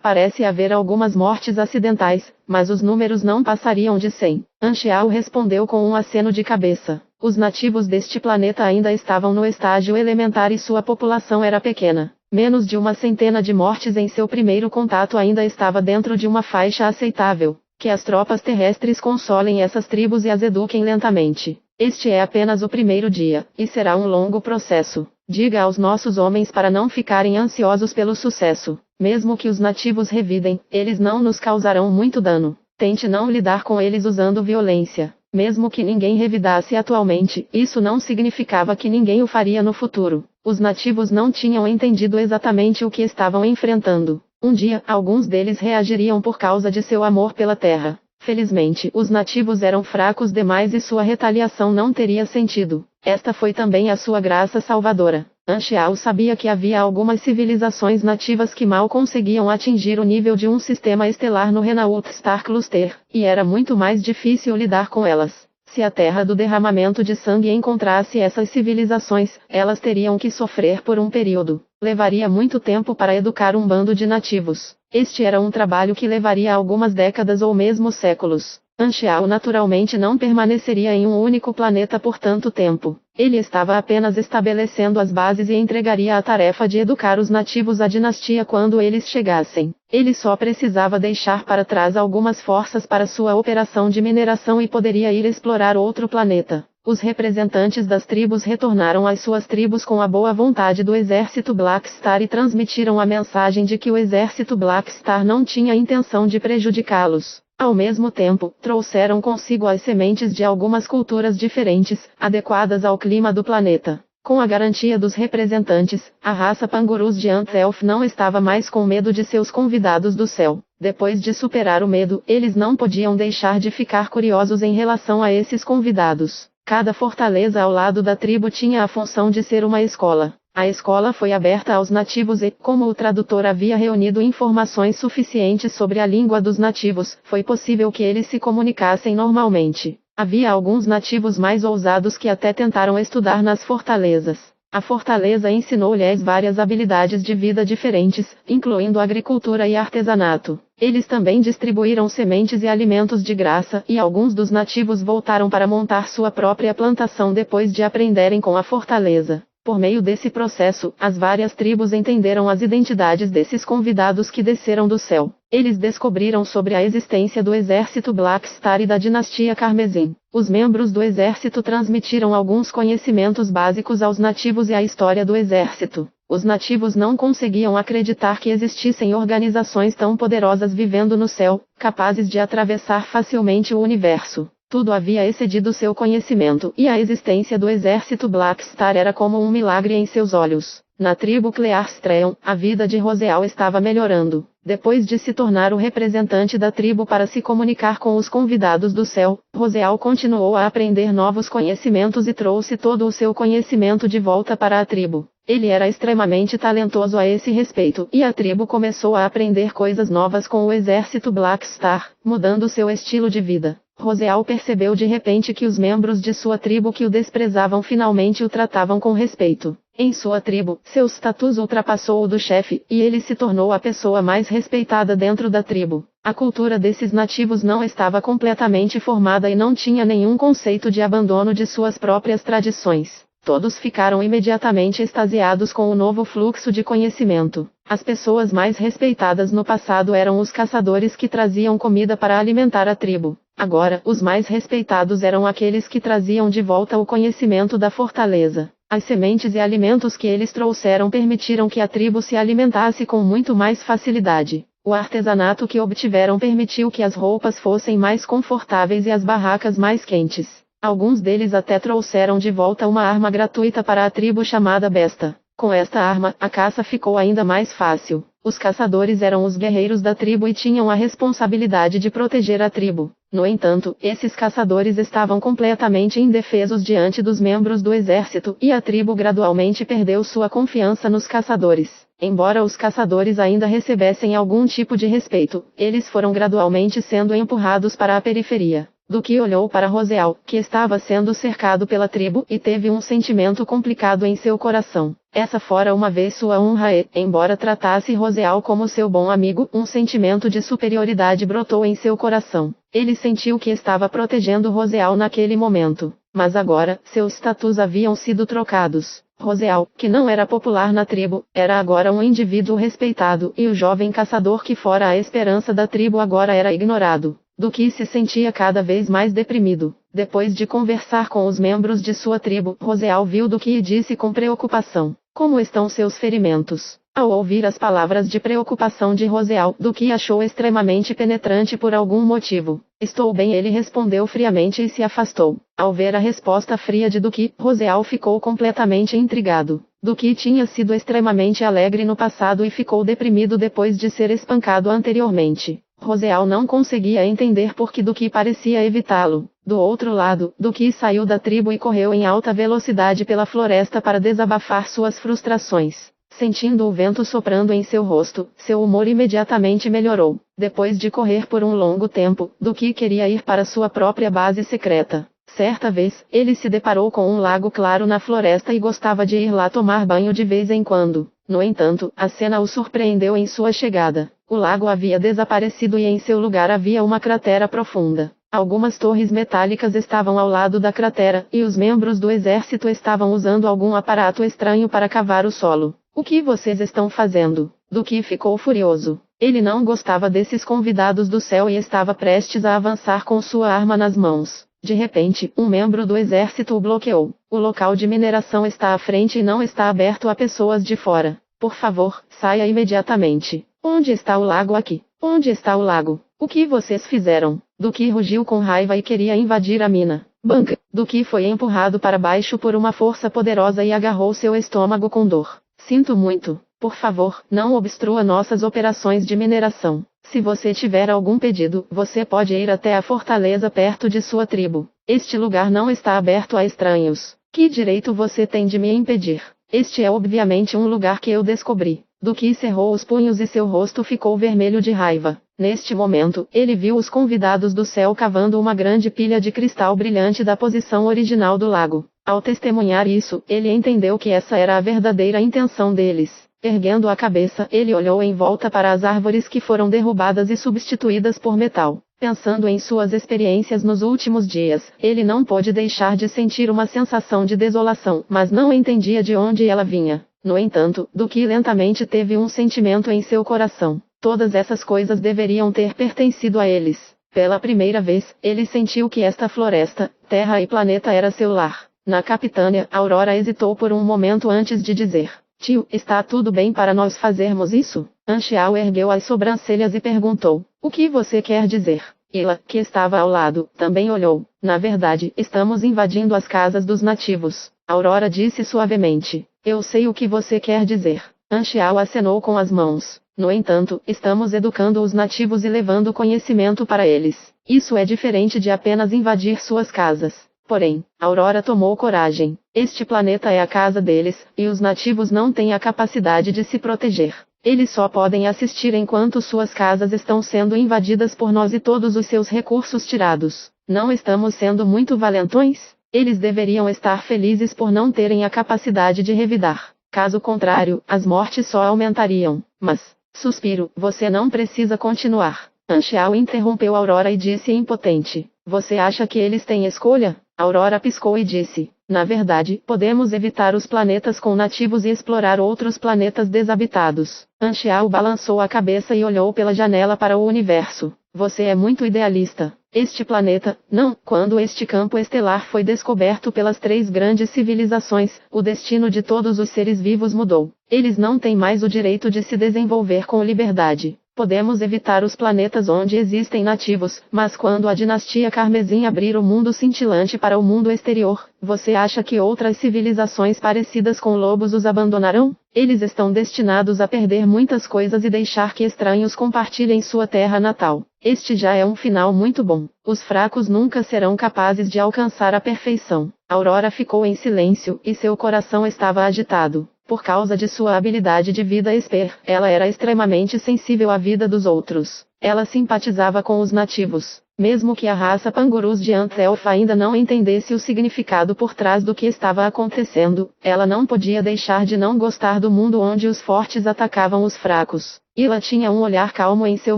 Parece haver algumas mortes acidentais, mas os números não passariam de 100. Anxiao respondeu com um aceno de cabeça. Os nativos deste planeta ainda estavam no estágio elementar e sua população era pequena. Menos de uma centena de mortes em seu primeiro contato ainda estava dentro de uma faixa aceitável. Que as tropas terrestres consolem essas tribos e as eduquem lentamente. Este é apenas o primeiro dia, e será um longo processo. Diga aos nossos homens para não ficarem ansiosos pelo sucesso. Mesmo que os nativos revidem, eles não nos causarão muito dano. Tente não lidar com eles usando violência. Mesmo que ninguém revidasse atualmente, isso não significava que ninguém o faria no futuro. Os nativos não tinham entendido exatamente o que estavam enfrentando. Um dia, alguns deles reagiriam por causa de seu amor pela terra. Felizmente, os nativos eram fracos demais e sua retaliação não teria sentido. Esta foi também a sua graça salvadora. Anchial sabia que havia algumas civilizações nativas que mal conseguiam atingir o nível de um sistema estelar no Renault Star Cluster, e era muito mais difícil lidar com elas. Se a terra do derramamento de sangue encontrasse essas civilizações, elas teriam que sofrer por um período. Levaria muito tempo para educar um bando de nativos. Este era um trabalho que levaria algumas décadas ou mesmo séculos. Anchial naturalmente não permaneceria em um único planeta por tanto tempo. Ele estava apenas estabelecendo as bases e entregaria a tarefa de educar os nativos à dinastia quando eles chegassem. Ele só precisava deixar para trás algumas forças para sua operação de mineração e poderia ir explorar outro planeta. Os representantes das tribos retornaram às suas tribos com a boa vontade do exército Black Star e transmitiram a mensagem de que o exército Black Star não tinha intenção de prejudicá-los. Ao mesmo tempo, trouxeram consigo as sementes de algumas culturas diferentes, adequadas ao clima do planeta. Com a garantia dos representantes, a raça Pangurus de Ant-Elf não estava mais com medo de seus convidados do céu. Depois de superar o medo, eles não podiam deixar de ficar curiosos em relação a esses convidados. Cada fortaleza ao lado da tribo tinha a função de ser uma escola. A escola foi aberta aos nativos e, como o tradutor havia reunido informações suficientes sobre a língua dos nativos, foi possível que eles se comunicassem normalmente. Havia alguns nativos mais ousados que até tentaram estudar nas fortalezas. A fortaleza ensinou-lhes várias habilidades de vida diferentes, incluindo agricultura e artesanato. Eles também distribuíram sementes e alimentos de graça, e alguns dos nativos voltaram para montar sua própria plantação depois de aprenderem com a fortaleza. Por meio desse processo, as várias tribos entenderam as identidades desses convidados que desceram do céu. Eles descobriram sobre a existência do exército Black Star e da dinastia Carmesim. Os membros do exército transmitiram alguns conhecimentos básicos aos nativos e a história do exército. Os nativos não conseguiam acreditar que existissem organizações tão poderosas vivendo no céu, capazes de atravessar facilmente o universo. Tudo havia excedido seu conhecimento, e a existência do exército Black Star era como um milagre em seus olhos. Na tribo Clearstreon, a vida de Roseal estava melhorando. Depois de se tornar o representante da tribo para se comunicar com os convidados do céu, Roseal continuou a aprender novos conhecimentos e trouxe todo o seu conhecimento de volta para a tribo. Ele era extremamente talentoso a esse respeito, e a tribo começou a aprender coisas novas com o exército Black Star, mudando seu estilo de vida. Roseal percebeu de repente que os membros de sua tribo que o desprezavam finalmente o tratavam com respeito. Em sua tribo, seu status ultrapassou o do chefe, e ele se tornou a pessoa mais respeitada dentro da tribo. A cultura desses nativos não estava completamente formada e não tinha nenhum conceito de abandono de suas próprias tradições. Todos ficaram imediatamente extasiados com o novo fluxo de conhecimento. As pessoas mais respeitadas no passado eram os caçadores que traziam comida para alimentar a tribo. Agora, os mais respeitados eram aqueles que traziam de volta o conhecimento da fortaleza. As sementes e alimentos que eles trouxeram permitiram que a tribo se alimentasse com muito mais facilidade. O artesanato que obtiveram permitiu que as roupas fossem mais confortáveis e as barracas mais quentes. Alguns deles até trouxeram de volta uma arma gratuita para a tribo chamada Besta. Com esta arma, a caça ficou ainda mais fácil. Os caçadores eram os guerreiros da tribo e tinham a responsabilidade de proteger a tribo. No entanto, esses caçadores estavam completamente indefesos diante dos membros do exército, e a tribo gradualmente perdeu sua confiança nos caçadores. Embora os caçadores ainda recebessem algum tipo de respeito, eles foram gradualmente sendo empurrados para a periferia. Duque olhou para Roseal, que estava sendo cercado pela tribo, e teve um sentimento complicado em seu coração. Essa fora uma vez sua honra e, embora tratasse Roseal como seu bom amigo, um sentimento de superioridade brotou em seu coração. Ele sentiu que estava protegendo Roseal naquele momento. Mas agora, seus status haviam sido trocados. Roseal, que não era popular na tribo, era agora um indivíduo respeitado, e o jovem caçador que fora a esperança da tribo agora era ignorado. Duque se sentia cada vez mais deprimido. Depois de conversar com os membros de sua tribo, Roseal viu Duque e disse com preocupação: Como estão seus ferimentos? Ao ouvir as palavras de preocupação de Roseal, Duque achou extremamente penetrante por algum motivo. Estou bem, ele respondeu friamente e se afastou. Ao ver a resposta fria de Duque, Roseal ficou completamente intrigado. Duque tinha sido extremamente alegre no passado e ficou deprimido depois de ser espancado anteriormente. Roseal não conseguia entender por que Duque parecia evitá-lo. Do outro lado, Duque saiu da tribo e correu em alta velocidade pela floresta para desabafar suas frustrações. Sentindo o vento soprando em seu rosto, seu humor imediatamente melhorou. Depois de correr por um longo tempo, Duque queria ir para sua própria base secreta. Certa vez, ele se deparou com um lago claro na floresta e gostava de ir lá tomar banho de vez em quando. No entanto, a cena o surpreendeu em sua chegada. O lago havia desaparecido e em seu lugar havia uma cratera profunda. Algumas torres metálicas estavam ao lado da cratera, e os membros do exército estavam usando algum aparato estranho para cavar o solo. O que vocês estão fazendo? Duque ficou furioso. Ele não gostava desses convidados do céu e estava prestes a avançar com sua arma nas mãos. De repente, um membro do exército o bloqueou. O local de mineração está à frente e não está aberto a pessoas de fora. Por favor, saia imediatamente. Onde está o lago aqui? Onde está o lago? O que vocês fizeram? Duque rugiu com raiva e queria invadir a mina. Banca! Duque foi empurrado para baixo por uma força poderosa e agarrou seu estômago com dor. Sinto muito. Por favor, não obstrua nossas operações de mineração. Se você tiver algum pedido, você pode ir até a fortaleza perto de sua tribo. Este lugar não está aberto a estranhos. Que direito você tem de me impedir? Este é obviamente um lugar que eu descobri. Duque cerrou os punhos e seu rosto ficou vermelho de raiva. Neste momento, ele viu os convidados do céu cavando uma grande pilha de cristal brilhante da posição original do lago. Ao testemunhar isso, ele entendeu que essa era a verdadeira intenção deles. Erguendo a cabeça, ele olhou em volta para as árvores que foram derrubadas e substituídas por metal. Pensando em suas experiências nos últimos dias, ele não pôde deixar de sentir uma sensação de desolação, mas não entendia de onde ela vinha. No entanto, Duque lentamente teve um sentimento em seu coração. Todas essas coisas deveriam ter pertencido a eles. Pela primeira vez, ele sentiu que esta floresta, terra e planeta era seu lar. Na capitânia, Aurora hesitou por um momento antes de dizer: Tio, está tudo bem para nós fazermos isso? Anchial ergueu as sobrancelhas e perguntou: O que você quer dizer? Ela, que estava ao lado, também olhou. Na verdade, estamos invadindo as casas dos nativos. Aurora disse suavemente: Eu sei o que você quer dizer. Anchial acenou com as mãos. No entanto, estamos educando os nativos e levando conhecimento para eles. Isso é diferente de apenas invadir suas casas. Porém, Aurora tomou coragem. Este planeta é a casa deles, e os nativos não têm a capacidade de se proteger. Eles só podem assistir enquanto suas casas estão sendo invadidas por nós e todos os seus recursos tirados. Não estamos sendo muito valentões? Eles deveriam estar felizes por não terem a capacidade de revidar. Caso contrário, as mortes só aumentariam. Mas, suspiro, você não precisa continuar. Anchial interrompeu Aurora e disse impotente: Você acha que eles têm escolha? Aurora piscou e disse: Na verdade, podemos evitar os planetas com nativos e explorar outros planetas desabitados. Anchial balançou a cabeça e olhou pela janela para o universo. Você é muito idealista. Este planeta, não, quando este campo estelar foi descoberto pelas 3 grandes civilizações, o destino de todos os seres vivos mudou. Eles não têm mais o direito de se desenvolver com liberdade. Podemos evitar os planetas onde existem nativos, mas quando a dinastia Carmesim abrir o mundo cintilante para o mundo exterior, você acha que outras civilizações parecidas com lobos os abandonarão? Eles estão destinados a perder muitas coisas e deixar que estranhos compartilhem sua terra natal. Este já é um final muito bom. Os fracos nunca serão capazes de alcançar a perfeição. Aurora ficou em silêncio, e seu coração estava agitado. Por causa de sua habilidade de vida esper, ela era extremamente sensível à vida dos outros. Ela simpatizava com os nativos. Mesmo que a raça Pangurus de Antelf ainda não entendesse o significado por trás do que estava acontecendo, ela não podia deixar de não gostar do mundo onde os fortes atacavam os fracos. Ela tinha um olhar calmo em seu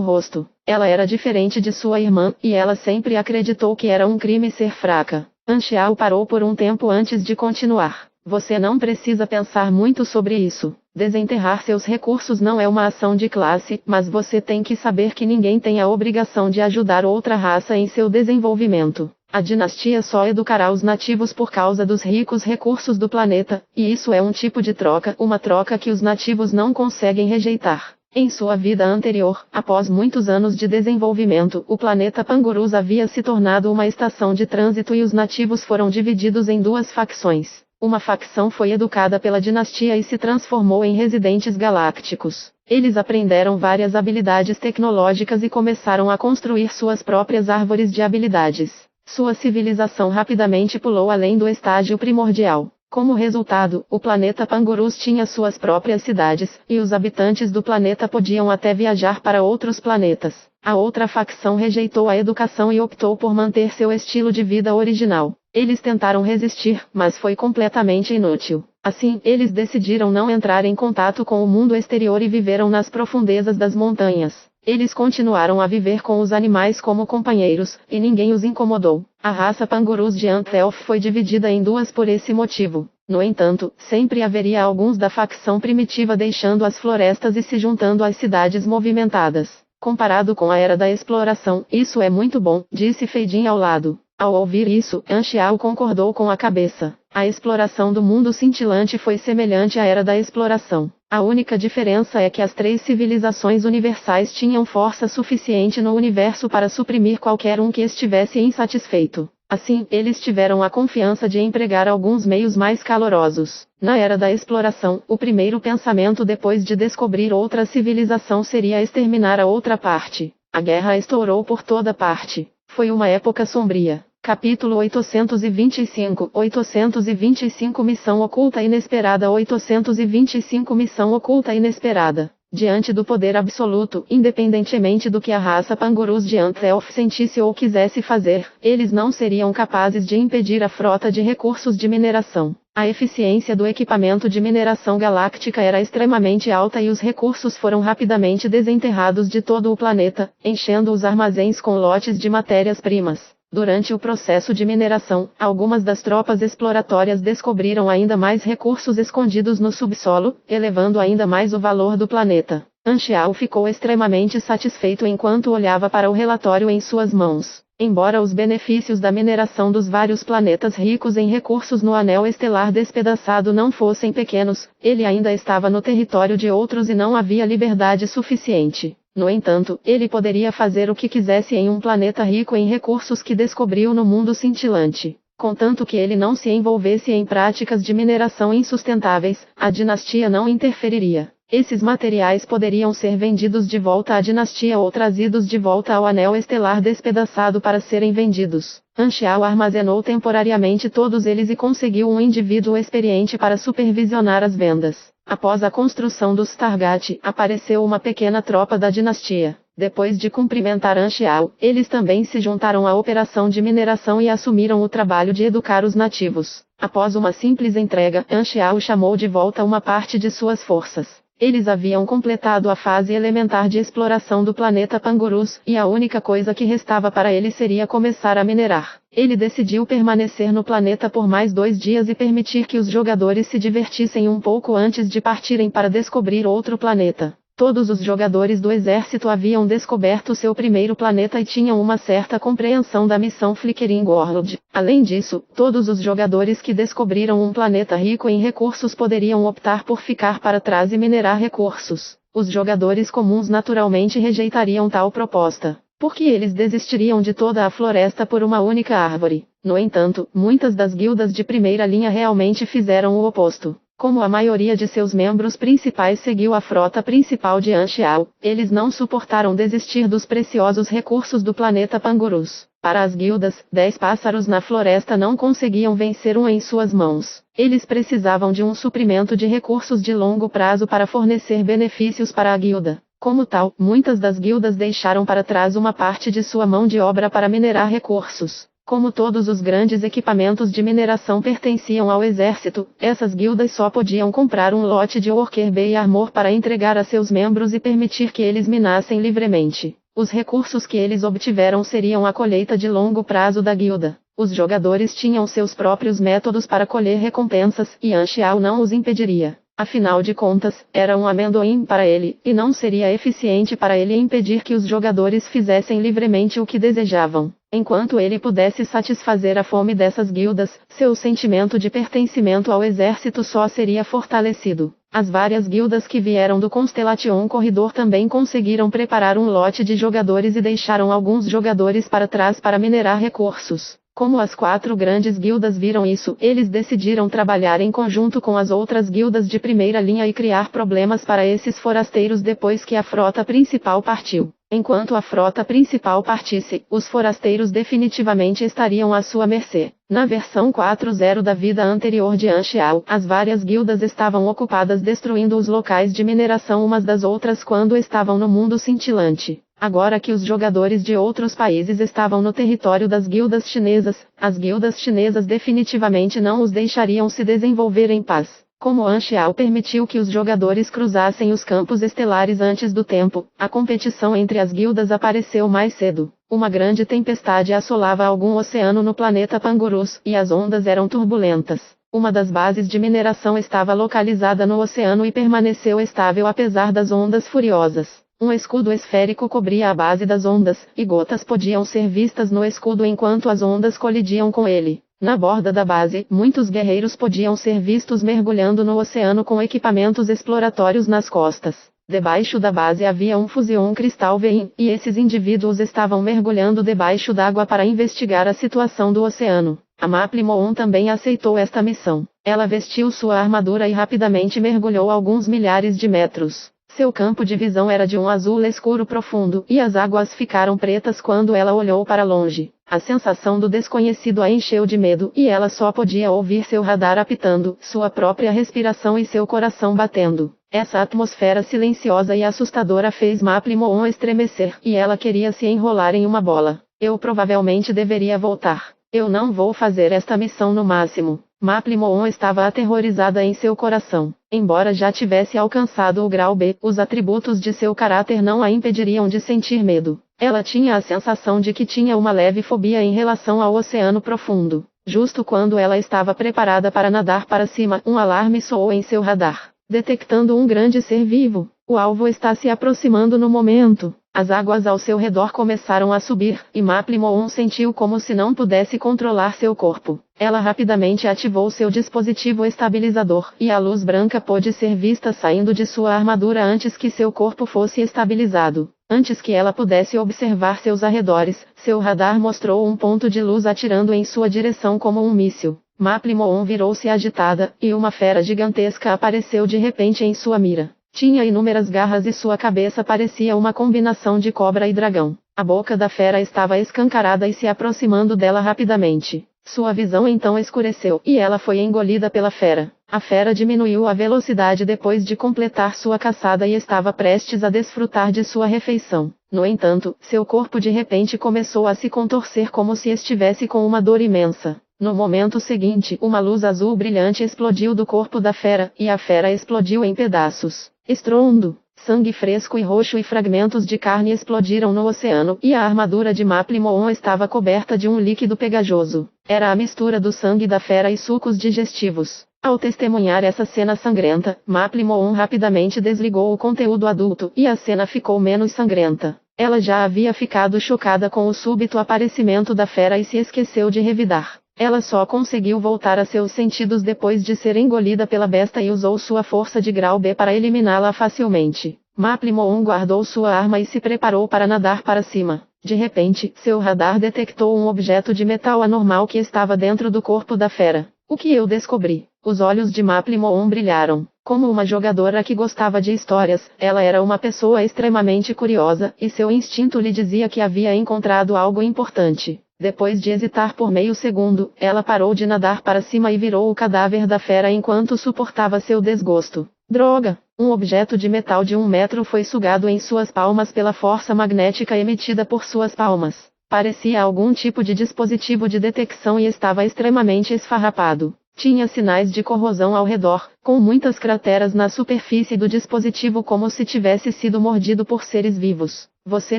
rosto. Ela era diferente de sua irmã, e ela sempre acreditou que era um crime ser fraca. Anchial parou por um tempo antes de continuar. Você não precisa pensar muito sobre isso. Desenterrar seus recursos não é uma ação de classe, mas você tem que saber que ninguém tem a obrigação de ajudar outra raça em seu desenvolvimento. A dinastia só educará os nativos por causa dos ricos recursos do planeta, e isso é um tipo de troca, uma troca que os nativos não conseguem rejeitar. Em sua vida anterior, após muitos anos de desenvolvimento, o planeta Pangurus havia se tornado uma estação de trânsito e os nativos foram divididos em duas facções. Uma facção foi educada pela dinastia e se transformou em residentes galácticos. Eles aprenderam várias habilidades tecnológicas e começaram a construir suas próprias árvores de habilidades. Sua civilização rapidamente pulou além do estágio primordial. Como resultado, o planeta Pangurus tinha suas próprias cidades, e os habitantes do planeta podiam até viajar para outros planetas. A outra facção rejeitou a educação e optou por manter seu estilo de vida original. Eles tentaram resistir, mas foi completamente inútil. Assim, eles decidiram não entrar em contato com o mundo exterior e viveram nas profundezas das montanhas. Eles continuaram a viver com os animais como companheiros, e ninguém os incomodou. A raça Pangurus de Antelf foi dividida em duas por esse motivo. No entanto, sempre haveria alguns da facção primitiva deixando as florestas e se juntando às cidades movimentadas. Comparado com a era da exploração, isso é muito bom, disse Feidin ao lado. Ao ouvir isso, Anxiao concordou com a cabeça. A exploração do mundo cintilante foi semelhante à era da exploração. A única diferença é que as três civilizações universais tinham força suficiente no universo para suprimir qualquer um que estivesse insatisfeito. Assim, eles tiveram a confiança de empregar alguns meios mais calorosos. Na era da exploração, o primeiro pensamento depois de descobrir outra civilização seria exterminar a outra parte. A guerra estourou por toda parte. Foi uma época sombria. Capítulo 825 Missão Oculta Inesperada 825 Missão Oculta Inesperada. Diante do poder absoluto, independentemente do que a raça Pangurus de Antelf sentisse ou quisesse fazer, eles não seriam capazes de impedir a frota de recursos de mineração. A eficiência do equipamento de mineração galáctica era extremamente alta e os recursos foram rapidamente desenterrados de todo o planeta, enchendo os armazéns com lotes de matérias-primas. Durante o processo de mineração, algumas das tropas exploratórias descobriram ainda mais recursos escondidos no subsolo, elevando ainda mais o valor do planeta. Anxiao ficou extremamente satisfeito enquanto olhava para o relatório em suas mãos. Embora os benefícios da mineração dos vários planetas ricos em recursos no anel estelar despedaçado não fossem pequenos, ele ainda estava no território de outros e não havia liberdade suficiente. No entanto, ele poderia fazer o que quisesse em um planeta rico em recursos que descobriu no mundo cintilante. Contanto que ele não se envolvesse em práticas de mineração insustentáveis, a dinastia não interferiria. Esses materiais poderiam ser vendidos de volta à dinastia ou trazidos de volta ao anel estelar despedaçado para serem vendidos. Anxiao armazenou temporariamente todos eles e conseguiu um indivíduo experiente para supervisionar as vendas. Após a construção dos Stargate, apareceu uma pequena tropa da dinastia. Depois de cumprimentar Anxiao, eles também se juntaram à operação de mineração e assumiram o trabalho de educar os nativos. Após uma simples entrega, Anxiao chamou de volta uma parte de suas forças. Eles haviam completado a fase elementar de exploração do planeta Pangurus, e a única coisa que restava para ele seria começar a minerar. Ele decidiu permanecer no planeta por mais 2 dias e permitir que os jogadores se divertissem um pouco antes de partirem para descobrir outro planeta. Todos os jogadores do exército haviam descoberto seu primeiro planeta e tinham uma certa compreensão da missão Flickering World. Além disso, todos os jogadores que descobriram um planeta rico em recursos poderiam optar por ficar para trás e minerar recursos. Os jogadores comuns naturalmente rejeitariam tal proposta, porque eles desistiriam de toda a floresta por uma única árvore. No entanto, muitas das guildas de primeira linha realmente fizeram o oposto. Como a maioria de seus membros principais seguiu a frota principal de Anxiao, eles não suportaram desistir dos preciosos recursos do planeta Pangurus. Para as guildas, 10 pássaros na floresta não conseguiam vencer um em suas mãos. Eles precisavam de um suprimento de recursos de longo prazo para fornecer benefícios para a guilda. Como tal, muitas das guildas deixaram para trás uma parte de sua mão de obra para minerar recursos. Como todos os grandes equipamentos de mineração pertenciam ao exército, essas guildas só podiam comprar um lote de Worker Bee Armor para entregar a seus membros e permitir que eles minassem livremente. Os recursos que eles obtiveram seriam a colheita de longo prazo da guilda. Os jogadores tinham seus próprios métodos para colher recompensas, e Anxiao não os impediria. Afinal de contas, era um amendoim para ele, e não seria eficiente para ele impedir que os jogadores fizessem livremente o que desejavam. Enquanto ele pudesse satisfazer a fome dessas guildas, seu sentimento de pertencimento ao exército só seria fortalecido. As várias guildas que vieram do Constellation Corridor também conseguiram preparar um lote de jogadores e deixaram alguns jogadores para trás para minerar recursos. Como as 4 grandes guildas viram isso, eles decidiram trabalhar em conjunto com as outras guildas de primeira linha e criar problemas para esses forasteiros depois que a frota principal partiu. Enquanto a frota principal partisse, os forasteiros definitivamente estariam à sua mercê. Na versão 4.0 da vida anterior de Anxiao, as várias guildas estavam ocupadas destruindo os locais de mineração umas das outras quando estavam no mundo cintilante. Agora que os jogadores de outros países estavam no território das guildas chinesas, as guildas chinesas definitivamente não os deixariam se desenvolver em paz. Como Anxiao permitiu que os jogadores cruzassem os campos estelares antes do tempo, a competição entre as guildas apareceu mais cedo. Uma grande tempestade assolava algum oceano no planeta Pangurus, e as ondas eram turbulentas. Uma das bases de mineração estava localizada no oceano e permaneceu estável apesar das ondas furiosas. Um escudo esférico cobria a base das ondas, e gotas podiam ser vistas no escudo enquanto as ondas colidiam com ele. Na borda da base, muitos guerreiros podiam ser vistos mergulhando no oceano com equipamentos exploratórios nas costas. Debaixo da base havia um Fusion Cristal Vein, e esses indivíduos estavam mergulhando debaixo d'água para investigar a situação do oceano. A Maplimon também aceitou esta missão. Ela vestiu sua armadura e rapidamente mergulhou alguns milhares de metros. Seu campo de visão era de um azul escuro profundo, e as águas ficaram pretas quando ela olhou para longe. A sensação do desconhecido a encheu de medo, e ela só podia ouvir seu radar apitando, sua própria respiração e seu coração batendo. Essa atmosfera silenciosa e assustadora fez Maplimon estremecer, e ela queria se enrolar em uma bola. Eu provavelmente deveria voltar. Eu não vou fazer esta missão no máximo. Maplimon estava aterrorizada em seu coração. Embora já tivesse alcançado o grau B, os atributos de seu caráter não a impediriam de sentir medo. Ela tinha a sensação de que tinha uma leve fobia em relação ao oceano profundo. Justo quando ela estava preparada para nadar para cima, um alarme soou em seu radar, detectando um grande ser vivo. O alvo está se aproximando no momento. As águas ao seu redor começaram a subir, e Maplimon sentiu como se não pudesse controlar seu corpo. Ela rapidamente ativou seu dispositivo estabilizador, e a luz branca pôde ser vista saindo de sua armadura antes que seu corpo fosse estabilizado. Antes que ela pudesse observar seus arredores, seu radar mostrou um ponto de luz atirando em sua direção como um míssil. Maplimon virou-se agitada, e uma fera gigantesca apareceu de repente em sua mira. Tinha inúmeras garras e sua cabeça parecia uma combinação de cobra e dragão. A boca da fera estava escancarada e se aproximando dela rapidamente. Sua visão então escureceu, e ela foi engolida pela fera. A fera diminuiu a velocidade depois de completar sua caçada e estava prestes a desfrutar de sua refeição. No entanto, seu corpo de repente começou a se contorcer como se estivesse com uma dor imensa. No momento seguinte, uma luz azul brilhante explodiu do corpo da fera, e a fera explodiu em pedaços. Estrondo, sangue fresco e roxo e fragmentos de carne explodiram no oceano, e a armadura de Maplimon estava coberta de um líquido pegajoso. Era a mistura do sangue da fera e sucos digestivos. Ao testemunhar essa cena sangrenta, Maplimon rapidamente desligou o conteúdo adulto, e a cena ficou menos sangrenta. Ela já havia ficado chocada com o súbito aparecimento da fera e se esqueceu de revidar. Ela só conseguiu voltar a seus sentidos depois de ser engolida pela besta e usou sua força de grau B para eliminá-la facilmente. Maplimon guardou sua arma e se preparou para nadar para cima. De repente, seu radar detectou um objeto de metal anormal que estava dentro do corpo da fera. O que eu descobri? Os olhos de Maplimon brilharam. Como uma jogadora que gostava de histórias, ela era uma pessoa extremamente curiosa, e seu instinto lhe dizia que havia encontrado algo importante. Depois de hesitar por meio segundo, ela parou de nadar para cima e virou o cadáver da fera enquanto suportava seu desgosto. Droga! Um objeto de metal de 1 metro foi sugado em suas palmas pela força magnética emitida por suas palmas. Parecia algum tipo de dispositivo de detecção e estava extremamente esfarrapado. Tinha sinais de corrosão ao redor, com muitas crateras na superfície do dispositivo como se tivesse sido mordido por seres vivos. Você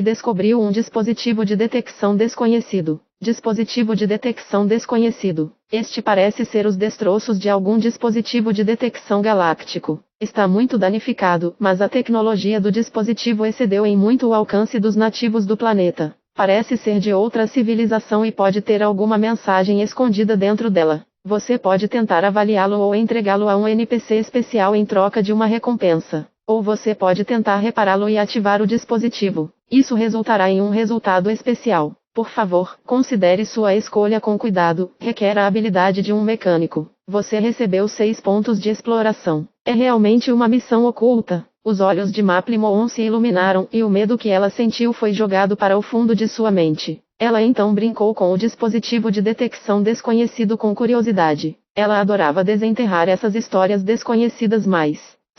descobriu um dispositivo de detecção desconhecido. Dispositivo de detecção desconhecido. Este parece ser os destroços de algum dispositivo de detecção galáctico. Está muito danificado, mas a tecnologia do dispositivo excedeu em muito o alcance dos nativos do planeta. Parece ser de outra civilização e pode ter alguma mensagem escondida dentro dela. Você pode tentar avaliá-lo ou entregá-lo a um NPC especial em troca de uma recompensa. Ou você pode tentar repará-lo e ativar o dispositivo. Isso resultará em um resultado especial. Por favor, considere sua escolha com cuidado. Requer a habilidade de um mecânico. Você recebeu 6 pontos de exploração. É realmente uma missão oculta. Os olhos de Maplimon se iluminaram e o medo que ela sentiu foi jogado para o fundo de sua mente. Ela então brincou com o dispositivo de detecção desconhecido com curiosidade. Ela adorava desenterrar essas histórias desconhecidas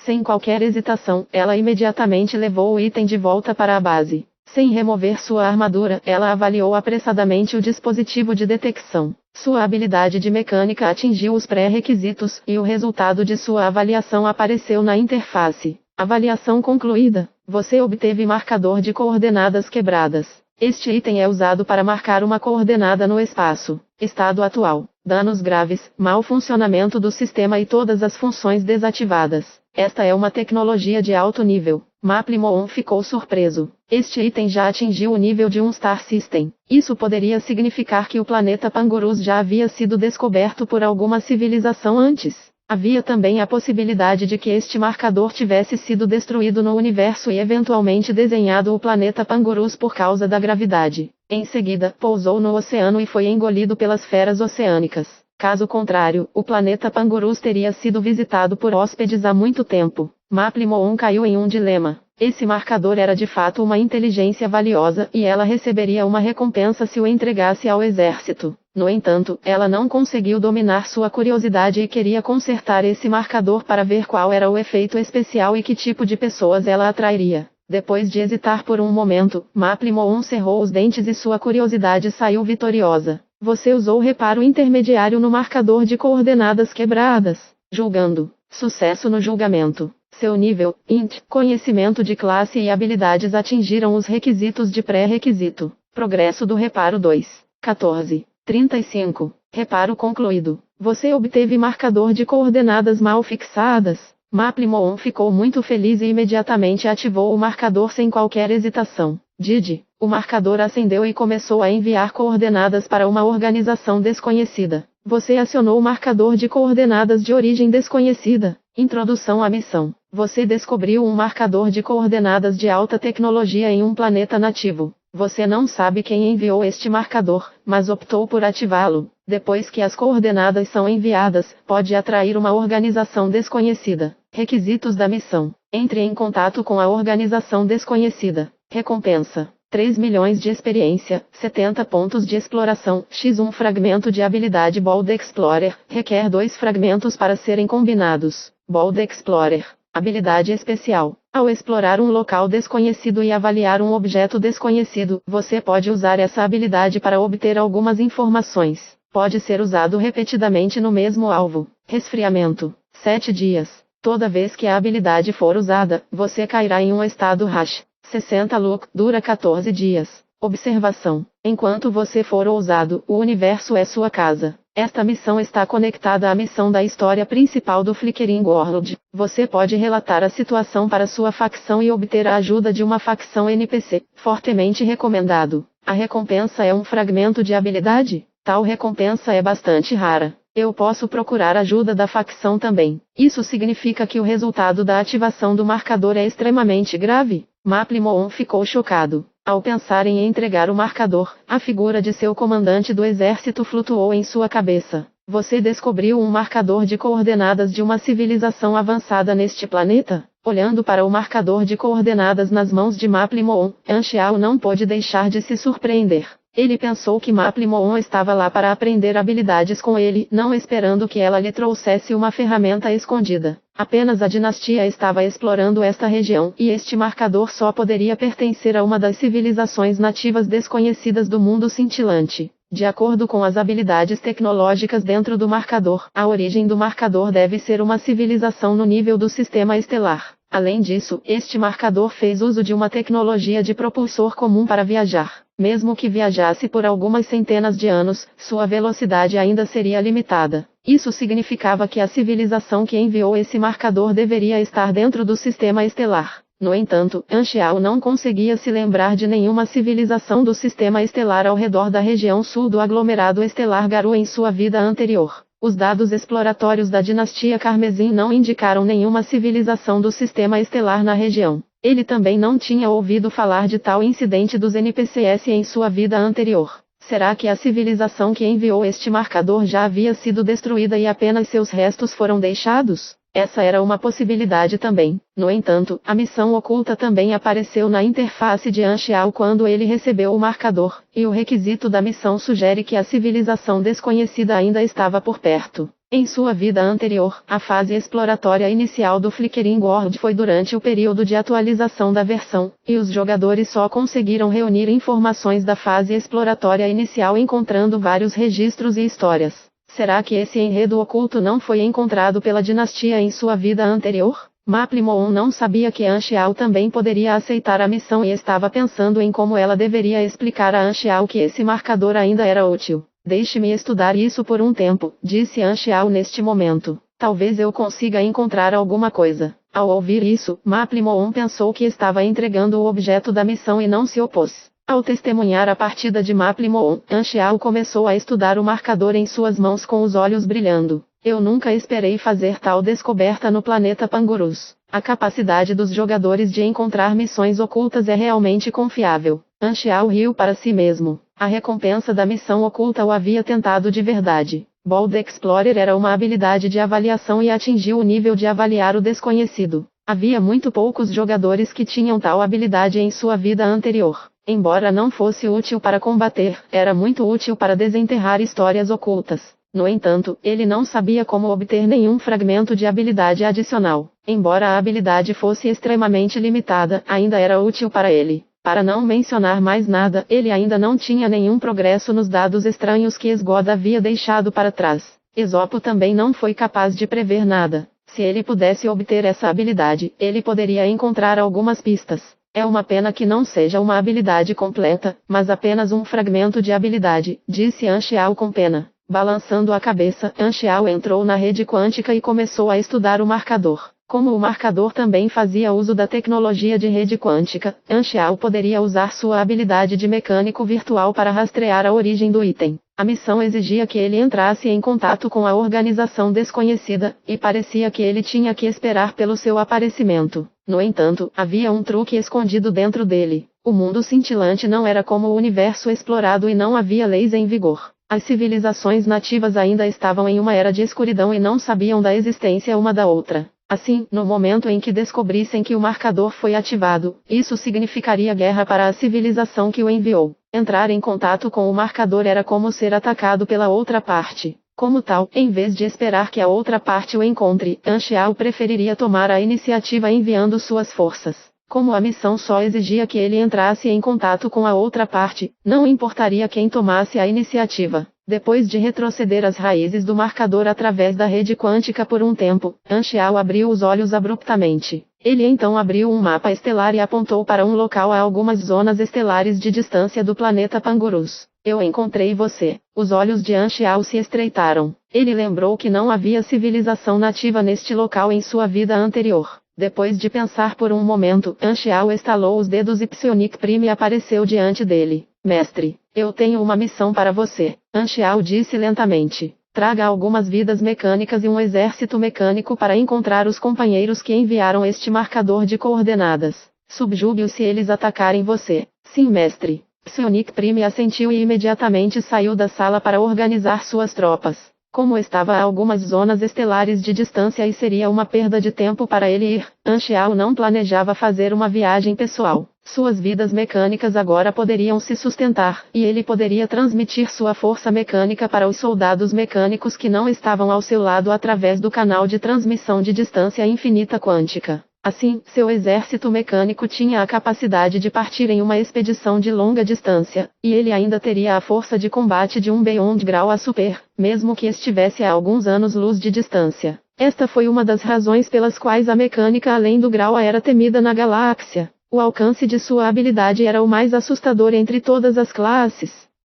sem qualquer hesitação, ela imediatamente levou o item de volta para a base. Sem remover sua armadura, ela avaliou apressadamente o dispositivo de detecção. Sua habilidade de mecânica atingiu os pré-requisitos, e o resultado de sua avaliação apareceu na interface. Avaliação concluída. Você obteve marcador de coordenadas quebradas. Este item é usado para marcar uma coordenada no espaço. Estado atual. Danos graves, mau funcionamento do sistema e todas as funções desativadas. Esta é uma tecnologia de alto nível. Maplimon ficou surpreso. Este item já atingiu o nível de um Star System. Isso poderia significar que o planeta Pangurus já havia sido descoberto por alguma civilização antes. Havia também a possibilidade de que este marcador tivesse sido destruído no universo e eventualmente desenhado o planeta Pangurus por causa da gravidade. Em seguida, pousou no oceano e foi engolido pelas feras oceânicas. Caso contrário, o planeta Pangurus teria sido visitado por hóspedes há muito tempo. Maplimon caiu em um dilema. Esse marcador era de fato uma inteligência valiosa e ela receberia uma recompensa se o entregasse ao exército. No entanto, ela não conseguiu dominar sua curiosidade e queria consertar esse marcador para ver qual era o efeito especial e que tipo de pessoas ela atrairia. Depois de hesitar por um momento, Maplimon cerrou os dentes e sua curiosidade saiu vitoriosa. Você usou o reparo intermediário no marcador de coordenadas quebradas. Julgando. Sucesso no julgamento. Seu nível, int, conhecimento de classe e habilidades atingiram os requisitos de pré-requisito. Progresso do reparo 2. 14. 35. Reparo concluído. Você obteve marcador de coordenadas mal fixadas. Maplimon ficou muito feliz e imediatamente ativou o marcador sem qualquer hesitação. Didi. O marcador acendeu e começou a enviar coordenadas para uma organização desconhecida. Você acionou o marcador de coordenadas de origem desconhecida. Introdução à missão. Você descobriu um marcador de coordenadas de alta tecnologia em um planeta nativo. Você não sabe quem enviou este marcador, mas optou por ativá-lo. Depois que as coordenadas são enviadas, pode atrair uma organização desconhecida. Requisitos da missão. Entre em contato com a organização desconhecida. Recompensa. 3 milhões de experiência, 70 pontos de exploração, x1 fragmento de habilidade Bold Explorer, requer 2 fragmentos para serem combinados. Bold Explorer. Habilidade especial. Ao explorar um local desconhecido e avaliar um objeto desconhecido, você pode usar essa habilidade para obter algumas informações. Pode ser usado repetidamente no mesmo alvo. Resfriamento. 7 dias. Toda vez que a habilidade for usada, você cairá em um estado Rush. 60 Look, dura 14 dias. Observação. Enquanto você for ousado, o universo é sua casa. Esta missão está conectada à missão da história principal do Flickering World. Você pode relatar a situação para sua facção e obter a ajuda de uma facção NPC. Fortemente recomendado. A recompensa é um fragmento de habilidade? Tal recompensa é bastante rara. Eu posso procurar ajuda da facção também. Isso significa que o resultado da ativação do marcador é extremamente grave? Maplimon ficou chocado. Ao pensar em entregar o marcador, a figura de seu comandante do exército flutuou em sua cabeça. Você descobriu um marcador de coordenadas de uma civilização avançada neste planeta? Olhando para o marcador de coordenadas nas mãos de Maplimon, Anxiao não pôde deixar de se surpreender. Ele pensou que Maplimon estava lá para aprender habilidades com ele, não esperando que ela lhe trouxesse uma ferramenta escondida. Apenas a dinastia estava explorando esta região, e este marcador só poderia pertencer a uma das civilizações nativas desconhecidas do mundo cintilante. De acordo com as habilidades tecnológicas dentro do marcador, a origem do marcador deve ser uma civilização no nível do sistema estelar. Além disso, este marcador fez uso de uma tecnologia de propulsor comum para viajar. Mesmo que viajasse por algumas centenas de anos, sua velocidade ainda seria limitada. Isso significava que a civilização que enviou esse marcador deveria estar dentro do sistema estelar. No entanto, Anxiao não conseguia se lembrar de nenhuma civilização do sistema estelar ao redor da região sul do aglomerado estelar Garou em sua vida anterior. Os dados exploratórios da dinastia Carmesim não indicaram nenhuma civilização do sistema estelar na região. Ele também não tinha ouvido falar de tal incidente dos NPCs em sua vida anterior. Será que a civilização que enviou este marcador já havia sido destruída e apenas seus restos foram deixados? Essa era uma possibilidade também. No entanto, a missão oculta também apareceu na interface de Anxiao quando ele recebeu o marcador, e o requisito da missão sugere que a civilização desconhecida ainda estava por perto. Em sua vida anterior, a fase exploratória inicial do Flickering World foi durante o período de atualização da versão, e os jogadores só conseguiram reunir informações da fase exploratória inicial encontrando vários registros e histórias. Será que esse enredo oculto não foi encontrado pela dinastia em sua vida anterior? Maplimon não sabia que Anxiao também poderia aceitar a missão e estava pensando em como ela deveria explicar a Anxiao que esse marcador ainda era útil. Deixe-me estudar isso por um tempo, disse Anxiao neste momento. Talvez eu consiga encontrar alguma coisa. Ao ouvir isso, Maplimon pensou que estava entregando o objeto da missão e não se opôs. Ao testemunhar a partida de Maplimon, Anxiao começou a estudar o marcador em suas mãos com os olhos brilhando. Eu nunca esperei fazer tal descoberta no planeta Pangurus. A capacidade dos jogadores de encontrar missões ocultas é realmente confiável. Anxiao riu para si mesmo. A recompensa da missão oculta o havia tentado de verdade. Bold Explorer era uma habilidade de avaliação e atingiu o nível de avaliar o desconhecido. Havia muito poucos jogadores que tinham tal habilidade em sua vida anterior. Embora não fosse útil para combater, era muito útil para desenterrar histórias ocultas. No entanto, ele não sabia como obter nenhum fragmento de habilidade adicional. Embora a habilidade fosse extremamente limitada, ainda era útil para ele. Para não mencionar mais nada, ele ainda não tinha nenhum progresso nos dados estranhos que Esgod havia deixado para trás. Esopo também não foi capaz de prever nada. Se ele pudesse obter essa habilidade, ele poderia encontrar algumas pistas. É uma pena que não seja uma habilidade completa, mas apenas um fragmento de habilidade, disse Anxiao com pena. Balançando a cabeça, Anxiao entrou na rede quântica e começou a estudar o marcador. Como o marcador também fazia uso da tecnologia de rede quântica, Anxiao poderia usar sua habilidade de mecânico virtual para rastrear a origem do item. A missão exigia que ele entrasse em contato com a organização desconhecida, e parecia que ele tinha que esperar pelo seu aparecimento. No entanto, havia um truque escondido dentro dele. O mundo cintilante não era como o universo explorado e não havia leis em vigor. As civilizações nativas ainda estavam em uma era de escuridão e não sabiam da existência uma da outra. Assim, no momento em que descobrissem que o marcador foi ativado, isso significaria guerra para a civilização que o enviou. Entrar em contato com o marcador era como ser atacado pela outra parte. Como tal, em vez de esperar que a outra parte o encontre, Anxiao preferiria tomar a iniciativa enviando suas forças. Como a missão só exigia que ele entrasse em contato com a outra parte, não importaria quem tomasse a iniciativa. Depois de retroceder as raízes do marcador através da rede quântica por um tempo, Anxiao abriu os olhos abruptamente. Ele então abriu um mapa estelar e apontou para um local a algumas zonas estelares de distância do planeta Pangurus. Eu encontrei você. Os olhos de Anxiao se estreitaram. Ele lembrou que não havia civilização nativa neste local em sua vida anterior. Depois de pensar por um momento, Anxiao estalou os dedos e Psionic Prime apareceu diante dele. Mestre, eu tenho uma missão para você, Anxiao disse lentamente. Traga algumas vidas mecânicas e um exército mecânico para encontrar os companheiros que enviaram este marcador de coordenadas. Subjugue-os se eles atacarem você. Sim, mestre. Psionic Prime assentiu e imediatamente saiu da sala para organizar suas tropas. Como estava a algumas zonas estelares de distância e seria uma perda de tempo para ele ir, Anxiao não planejava fazer uma viagem pessoal. Suas vidas mecânicas agora poderiam se sustentar, e ele poderia transmitir sua força mecânica para os soldados mecânicos que não estavam ao seu lado através do canal de transmissão de distância infinita quântica. Assim, seu exército mecânico tinha a capacidade de partir em uma expedição de longa distância, e ele ainda teria a força de combate de um Beyond Grau a Super, mesmo que estivesse a alguns anos-luz de distância. Esta foi uma das razões pelas quais a mecânica além do Grau A era temida na galáxia. O alcance de sua habilidade era o mais assustador entre todas as classes.